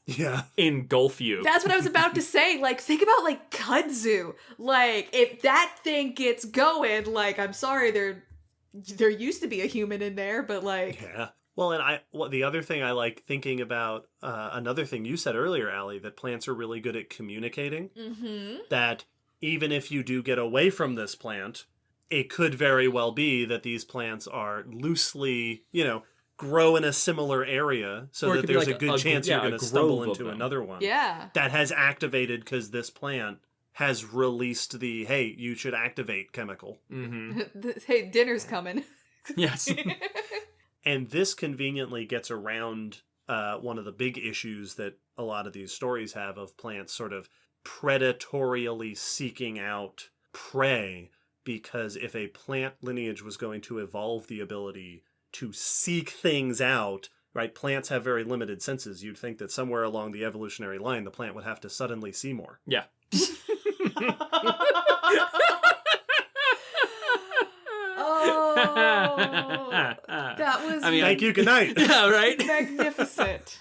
engulf you. That's what I was about to say. Like, think about, like, kudzu. Like, if that thing gets going, like, I'm sorry, there used to be a human in there, but, like... Yeah. Well, and the other thing I like thinking about, another thing you said earlier, Aly, that plants are really good at communicating. That... even if you do get away from this plant, it could very well be that these plants are loosely, grow in a similar area so that there's a good chance you're going to stumble into another one. Yeah. That has activated because this plant has released the, hey, you should activate chemical. Hey, dinner's coming. Yes. And this conveniently gets around one of the big issues that a lot of these stories have of plants sort of predatorially seeking out prey, because if a plant lineage was going to evolve the ability to seek things out, right? Plants have very limited senses. You'd think that somewhere along the evolutionary line, the plant would have to suddenly see more. Yeah. Oh, that was... thank you, good night. Yeah, right? Magnificent.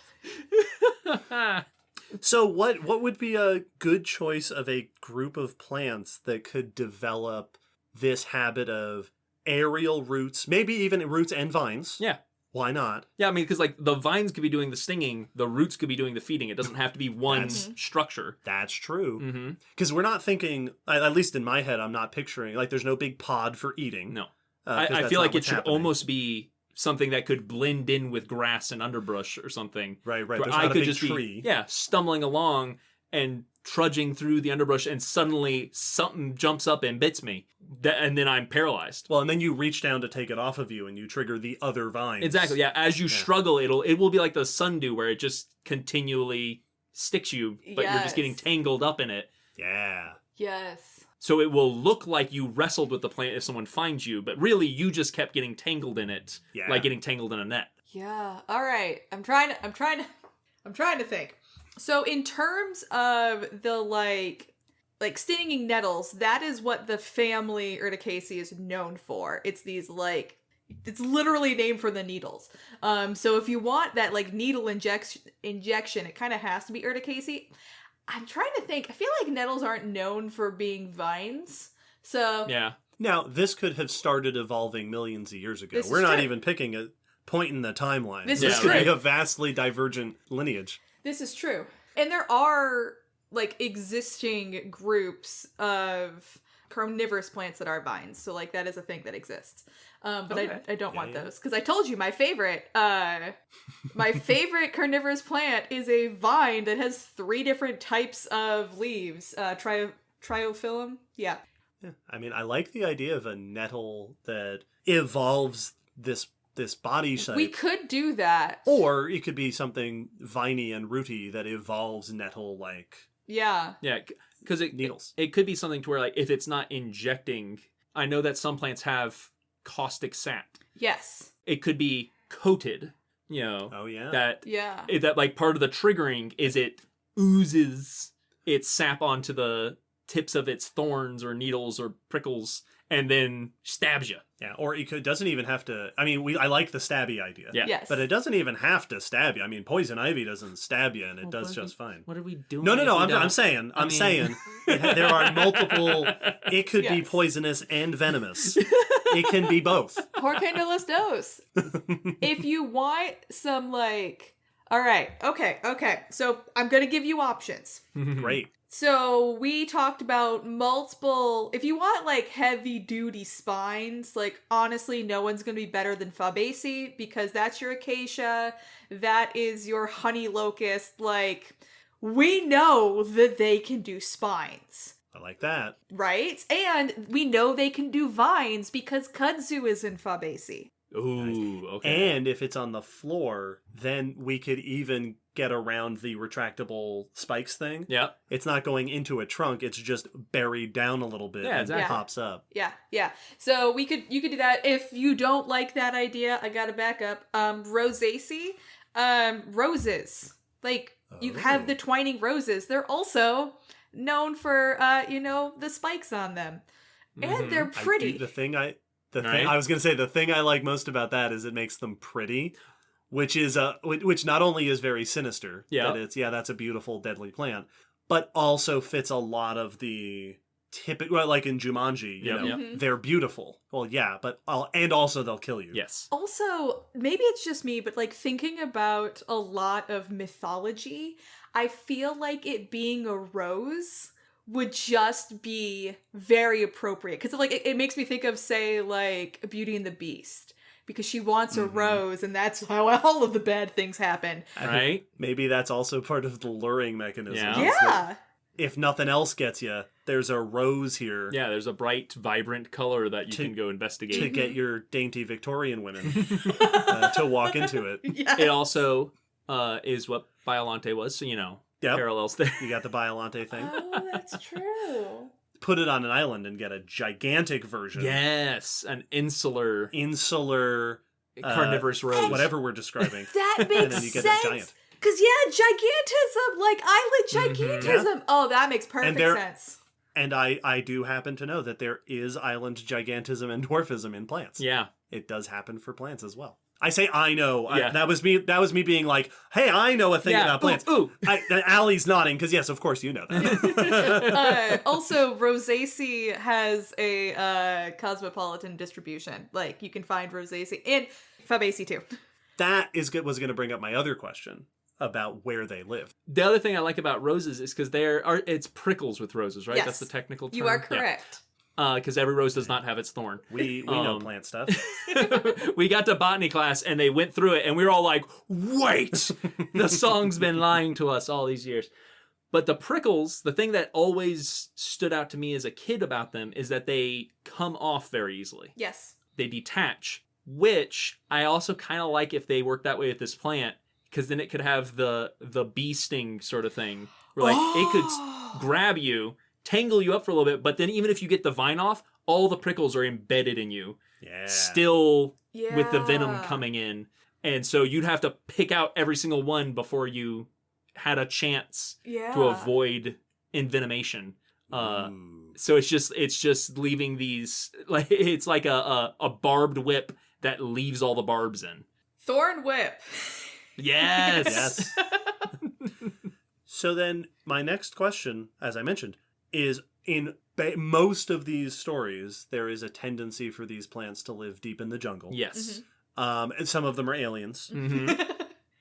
So what would be a good choice of a group of plants that could develop this habit of aerial roots, maybe even roots and vines? Yeah. Why not? Yeah, I mean, because, like, the vines could be doing the stinging, the roots could be doing the feeding. It doesn't have to be one structure. That's true. Because we're not thinking, at least in my head, I'm not picturing, like, there's no big pod for eating. No. I feel like it should almost be something that could blend in with grass and underbrush or something. Right. Where There's I not a could big just tree. be, stumbling along and trudging through the underbrush, and suddenly something jumps up and bits me. And then I'm paralyzed. Well, and then you reach down to take it off of you, and you trigger the other vines. Exactly, yeah. As you struggle, it will be like the sundew, where it just continually sticks you, but you're just getting tangled up in it. Yeah. Yes. So it will look like you wrestled with the plant if someone finds you, but really you just kept getting tangled in it, like getting tangled in a net. Yeah. All right. I'm trying to think. So in terms of the like stinging nettles, that is what the family Urticaceae is known for. It's these like, it's literally named for the needles. So if you want that like needle injection, it kind of has to be Urticaceae. I'm trying to think. I feel like nettles aren't known for being vines. So Yeah. Now, this could have started evolving millions of years ago. This is We're not true. even picking a point in the timeline. This is could be true. a vastly divergent lineage. this is true. And there are like existing groups of carnivorous plants that are vines. So like that is a thing that exists. But Okay. I don't Yeah, want yeah. those because I told you my favorite carnivorous plant is a vine that has 3 different types of leaves. Triophyllum. Yeah. Yeah. I mean, I like the idea of a nettle that evolves this body shape. We could do that. Or it could be something viney and rooty that evolves nettle-like Yeah. Yeah, because needles. it could be something to where, like, if it's not injecting, I know that some plants have caustic sap. Yes. It could be coated, you know, Oh, yeah. Yeah. that like part of the triggering is it oozes its sap onto the tips of its thorns or needles or prickles and then stabs you. Yeah, or it doesn't even have to... I mean, I like the stabby idea. Yeah. Yes. But it doesn't even have to stab you. I mean, poison ivy doesn't stab you, and it does just fine. What are we doing? No, if we I'm don't? saying, I mean- saying there are multiple... It could be Yes. poisonous and venomous. It can be both. Jorge no los dos. If you want some like, all right, okay. So I'm gonna give you options. Great. So we talked about multiple. If you want like heavy duty spines, like honestly, no one's gonna be better than Fabaceae because that's your acacia, that is your honey locust. Like we know that they can do spines. I like that. Right? And we know they can do vines because kudzu is in Fabaceae. Ooh, okay. And if it's on the floor, then we could even get around the retractable spikes thing. Yeah. It's not going into a trunk, it's just buried down a little bit Yeah, and exactly. pops up. Yeah. So you could do that. If you don't like that idea, I gotta back up. Rosaceae, roses. Like you have the twining roses. They're also known for the spikes on them. And they're pretty. I was going to say the thing I like most about that is it makes them pretty, which not only is very sinister, Yeah. that that's a beautiful deadly plant, but also fits a lot of the typical, like in Jumanji, Yep. Mhm. they're beautiful. Well, yeah, but and also they'll kill you. Yes. Also, maybe it's just me, but like thinking about a lot of mythology, I feel like it being a rose would just be very appropriate because like it makes me think of say like Beauty and the Beast because she wants a rose and that's how all of the bad things happen. Right? Maybe that's also part of the luring mechanism. Yeah. is that Yeah. If nothing else gets you, there's a rose here Yeah, there's a bright, vibrant color that you can go investigate. to get your dainty Victorian women to walk into it. Yeah. It also is what Biollante was, so Yep. parallels there. You got the Biollante thing. Oh, that's true. Put it on an island and get a gigantic version. Yes, an insular Insular, carnivorous rose. whatever we're describing. That And makes then you get a giant. sense. Because, gigantism, like island gigantism. Oh, that makes perfect there- sense. And I do happen to know that there is island gigantism and dwarfism in plants. Yeah. It does happen for plants as well. I say I know. Yeah. That was me being like, hey, I know a thing Yeah. about plants. Ooh. Allie's nodding, because yes, of course you know that. Also, Rosaceae has a cosmopolitan distribution. Like, you can find Rosaceae in Fabaceae too. That was going to bring up my other question about where they live. The other thing I like about roses is because it's prickles with roses, right? Yes. That's the technical term. You are correct. Because every rose does not have its thorn. We know plant stuff. We got to botany class and they went through it and we were all like, wait, the song's been lying to us all these years. But the prickles, the thing that always stood out to me as a kid about them is that they come off very easily. Yes. They detach, which I also kind of like if they work that way with this plant, because then it could have the bee sting sort of thing. Where it could grab you, tangle you up for a little bit, but then even if you get the vine off, all the prickles are embedded in you. Yeah. Still with the venom Yeah. coming in. And so you'd have to pick out every single one before you had a chance Yeah. to avoid envenomation. Ooh. So it's just leaving these, like, it's like a barbed whip that leaves all the barbs in. Thorn whip. Yes. Yes. So then my next question, as I mentioned, is in most of these stories, there is a tendency for these plants to live deep in the jungle. Yes. And some of them are aliens.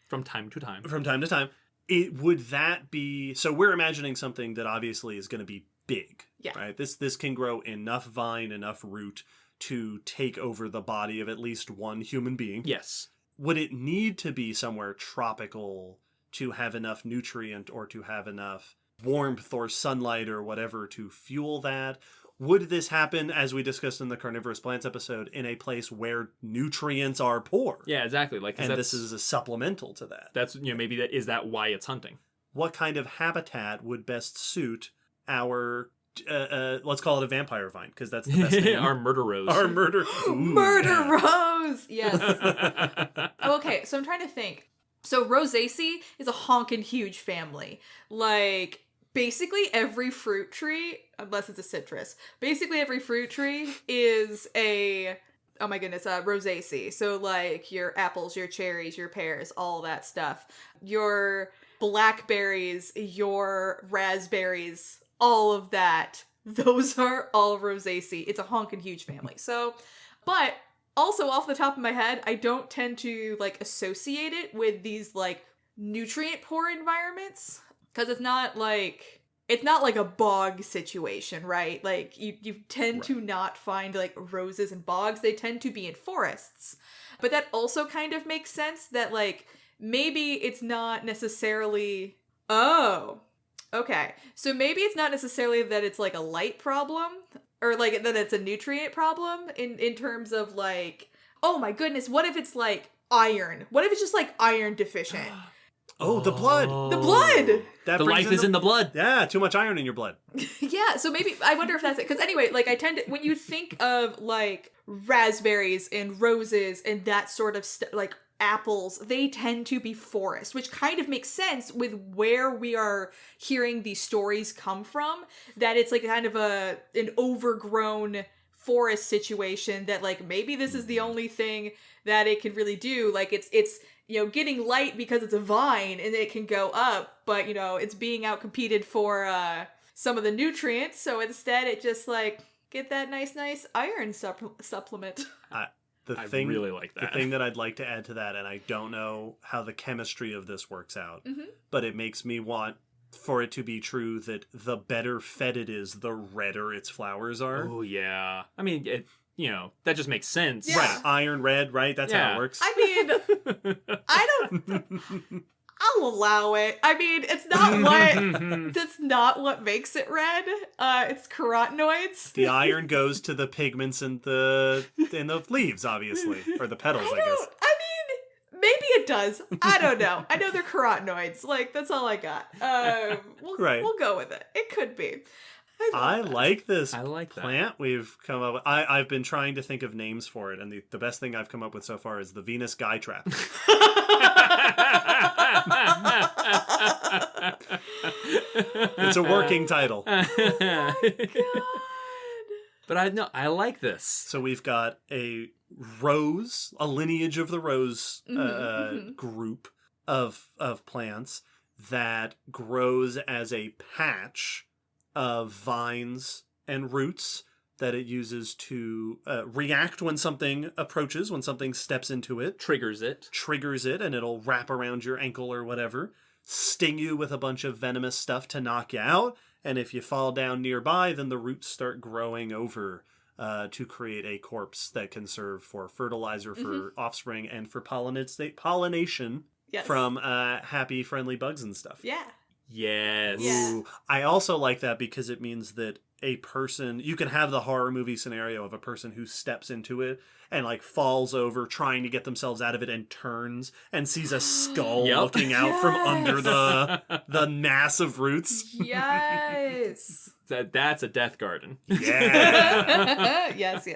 From time to time. From time to time. Would that be... So we're imagining something that obviously is going to be big. Yeah. Right? This can grow enough vine, enough root to take over the body of at least one human being. Yes. Would it need to be somewhere tropical to have enough nutrient or to have enough warmth or sunlight or whatever to fuel that? Would this happen, as we discussed in the carnivorous plants episode, in a place where nutrients are poor? Yeah, exactly. Like, And this is a supplemental to that. That's, maybe is that why it's hunting? What kind of habitat would best suit our, let's call it a vampire vine, because that's the best name. Our murder rose. Our murder... Ooh, Murder yeah. rose. Yes. Okay, so I'm trying to think. So Rosaceae is a honkin' huge family. Like, basically every fruit tree, unless it's a citrus, basically every fruit tree is a, oh my goodness, Rosaceae. So like your apples, your cherries, your pears, all that stuff. Your blackberries, your raspberries, all of that. Those are all Rosaceae. It's a honkin' huge family. So, but... Also, off the top of my head, I don't tend to, like, associate it with these, like, nutrient-poor environments. Because it's not like a bog situation, right? Like, you tend to not find, like, roses and bogs. They tend to be in forests. But that also kind of makes sense that, like, maybe it's not necessarily... Oh, okay. So maybe it's not necessarily that it's, like, a light problem... Or, like, that it's a nutrient problem in terms of, like, oh my goodness, what if it's, like, iron? What if it's just, like, iron deficient? Oh, the blood! The blood! That The brings life is in the blood. Yeah, too much iron in your blood. Yeah, so maybe, I wonder if that's it. Because anyway, like, I tend to, when you think of, like, raspberries and roses and that sort of stuff, like, apples, they tend to be forest, which kind of makes sense with where we are hearing these stories come from, that it's like kind of an overgrown forest situation that like maybe this is the only thing that it can really do. Like it's getting light because it's a vine and it can go up, but it's being outcompeted for some of the nutrients, so instead it just like get that nice iron supplement. I really like that. The thing that I'd like to add to that, and I don't know how the chemistry of this works out, but it makes me want for it to be true that the better fed it is, the redder its flowers are. Oh, yeah. I mean, that just makes sense. Yeah. Right, iron red, right? That's how it works. I mean, I'll allow it. I mean, it's not what that's not what makes it red. It's carotenoids. The iron goes to the pigments in the leaves, obviously, or the petals, I guess. I mean, maybe it does. I don't know. I know they're carotenoids. Like that's all I got. We'll go with it. It could be. I like this I like that. plant we've come up with. I've been trying to think of names for it, and the best thing I've come up with so far is the Venus Guy Trap. It's a working title. Oh my God. But I like this. So we've got a rose, a lineage of the rose group of plants that grows as a patch of vines and roots that it uses to react when something approaches, when something steps into it. Triggers it, and it'll wrap around your ankle or whatever, sting you with a bunch of venomous stuff to knock you out, and if you fall down nearby, then the roots start growing over to create a corpse that can serve for fertilizer for offspring and for pollination from happy, friendly bugs and stuff. Yeah. Yes. Yeah. Ooh, I also like that because it means that a person, you can have the horror movie scenario of a person who steps into it and like falls over trying to get themselves out of it and turns and sees a skull looking out from under the mass of roots. Yes. That's a death garden. Yeah. Yes.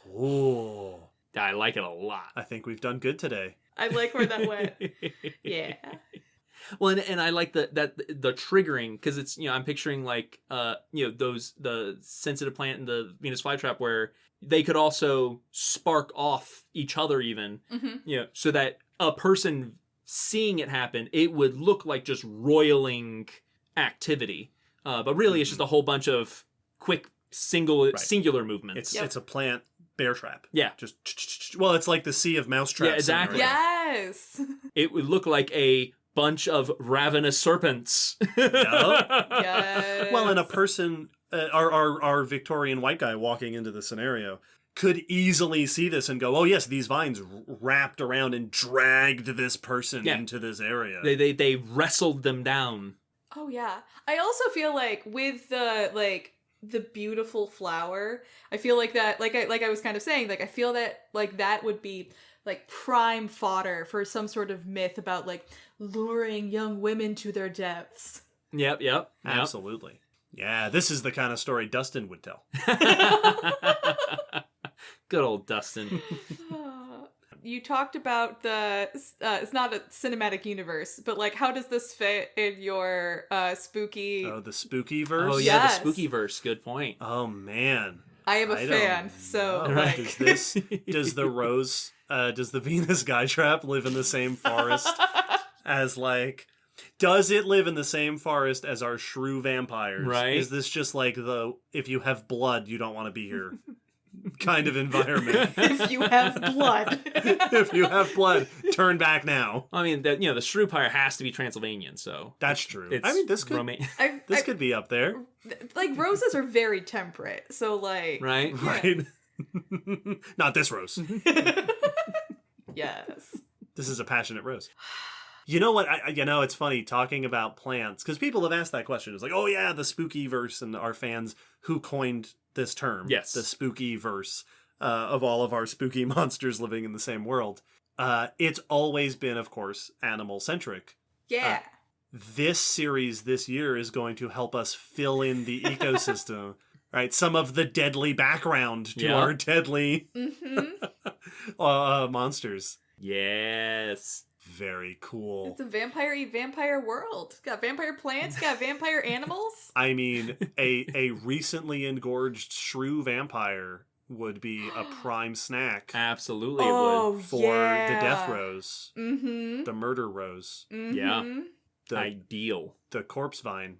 Ooh. I like it a lot. I think we've done good today. I like where that went. Yeah. Well, and I like the triggering, because it's, I'm picturing like the sensitive plant and the Venus flytrap, where they could also spark off each other even, so that a person seeing it happen, it would look like just roiling activity, but really it's just a whole bunch of quick singular movements. It's a plant bear trap. Yeah. It's like the sea of mouse traps. Yeah, exactly. Yes. It would look like a bunch of ravenous serpents. Yes. Well, and a person, our Victorian white guy walking into the scenario could easily see this and go, oh yes, these vines wrapped around and dragged this person into this area. They wrestled them down. Oh yeah. I also feel like with the beautiful flower, I feel like that, like I was kind of saying, like I feel that like that would be like prime fodder for some sort of myth about like luring young women to their deaths. Yep. Absolutely. Yeah, this is the kind of story Dustin would tell. Good old Dustin. You talked about it's not a cinematic universe, but like how does this fit in your spooky... Oh, the spooky verse? Oh yeah, Yes. the spooky verse. Good point. Oh man. I am a fan, so like... Does the Venus guy trap live in the same forest as like... Does it live in the same forest as our shrew vampires? Right. Is this just like if you have blood, you don't want to be here kind of environment? If you have blood. If you have blood, turn back now. I mean, the shrew pyre has to be Transylvanian, so That's true. it's I mean, this could could be up there. Like roses are very temperate, so like... right. Right. Not this rose. Yes. This is a passionate rose. You know what? It's funny talking about plants, because people have asked that question. It's like, oh yeah, the spooky verse, and our fans who coined this term. Yes. The spooky verse of all of our spooky monsters living in the same world. It's always been, of course, animal-centric. Yeah. This series this year is going to help us fill in the ecosystem, right? Some of the deadly background to our deadly monsters. Yes. Very cool. It's a vampire world. Got vampire plants, got vampire animals. I mean, a recently engorged shrew vampire would be a prime snack. Absolutely, it would. For the death rose. Mm-hmm. The murder rose. Mm-hmm. Yeah. The, Ideal. the corpse vine.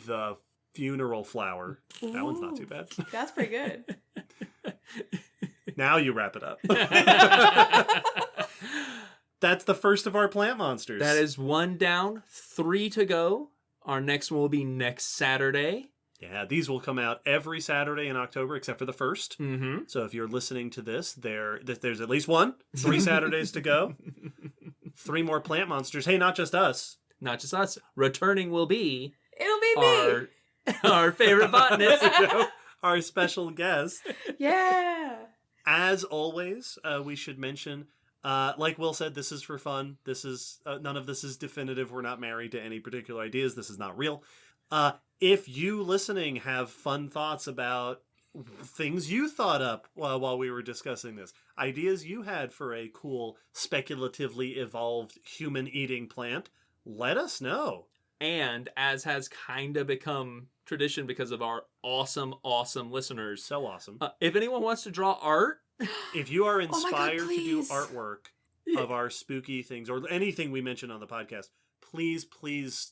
The funeral flower. Ooh, that one's not too bad. That's pretty good. Now you wrap it up. That's the first of our plant monsters. That is 1 down, 3 to go. Our next one will be next Saturday. Yeah, these will come out every Saturday in October except for the first. Mm-hmm. So if you're listening to this, there's at least 3 Saturdays to go. 3 more plant monsters. Hey, not just us. Not just us. Returning will be... It'll be me. Our favorite botanist. Our special guest. Yeah. As always, we should mention, like Will said, this is for fun. This is none of this is definitive. We're not married to any particular ideas. This is not real. If you listening have fun thoughts about things you thought up while we were discussing this, ideas you had for a cool, speculatively evolved human-eating plant, let us know. And as has kind of become tradition because of our awesome listeners. So awesome. If anyone wants to draw art, if you are inspired to do please. artwork of our spooky things or anything we mention on the podcast, please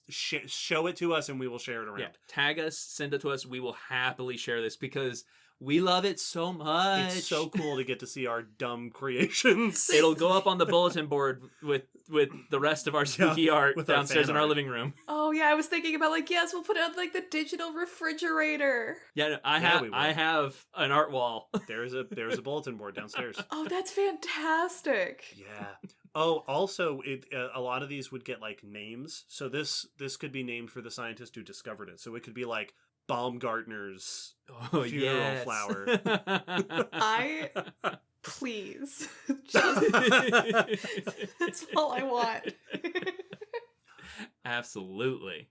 show it to us and we will share it around. yeah, tag us, send it to us. We will happily share this because we love it so much. It's so cool to get to see our dumb creations. It'll go up on the bulletin board with the rest of our spooky art with our downstairs fan in our art. living room. Oh yeah, I was thinking about like, yes, we'll put it on like the digital refrigerator. Yeah, no, we will. I have an art wall. There's a bulletin board downstairs. Oh, that's fantastic. Yeah. Oh, also, a lot of these would get like names. So this could be named for the scientist who discovered it. So it could be like Baumgartner's funeral flower. Please. That's all I want. Absolutely.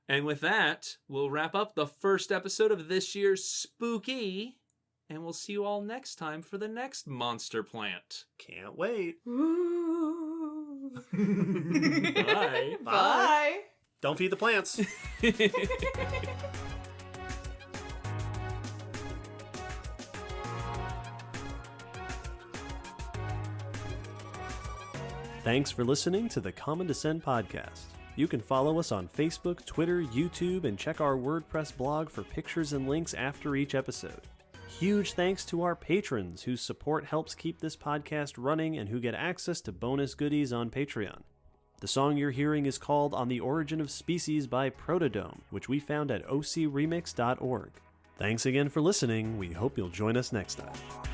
And with that, we'll wrap up the first episode of this year's Spook-E, and we'll see you all next time for the next monster plant. Can't wait. Ooh. Bye. Bye. Don't feed the plants. Thanks for listening to the Common Descent podcast. You can follow us on Facebook, Twitter, YouTube, and check our WordPress blog for pictures and links after each episode. Huge thanks to our patrons whose support helps keep this podcast running and who get access to bonus goodies on Patreon. The song you're hearing is called On the Origin of Species by Protodome, which we found at ocremix.org. Thanks again for listening. We hope you'll join us next time.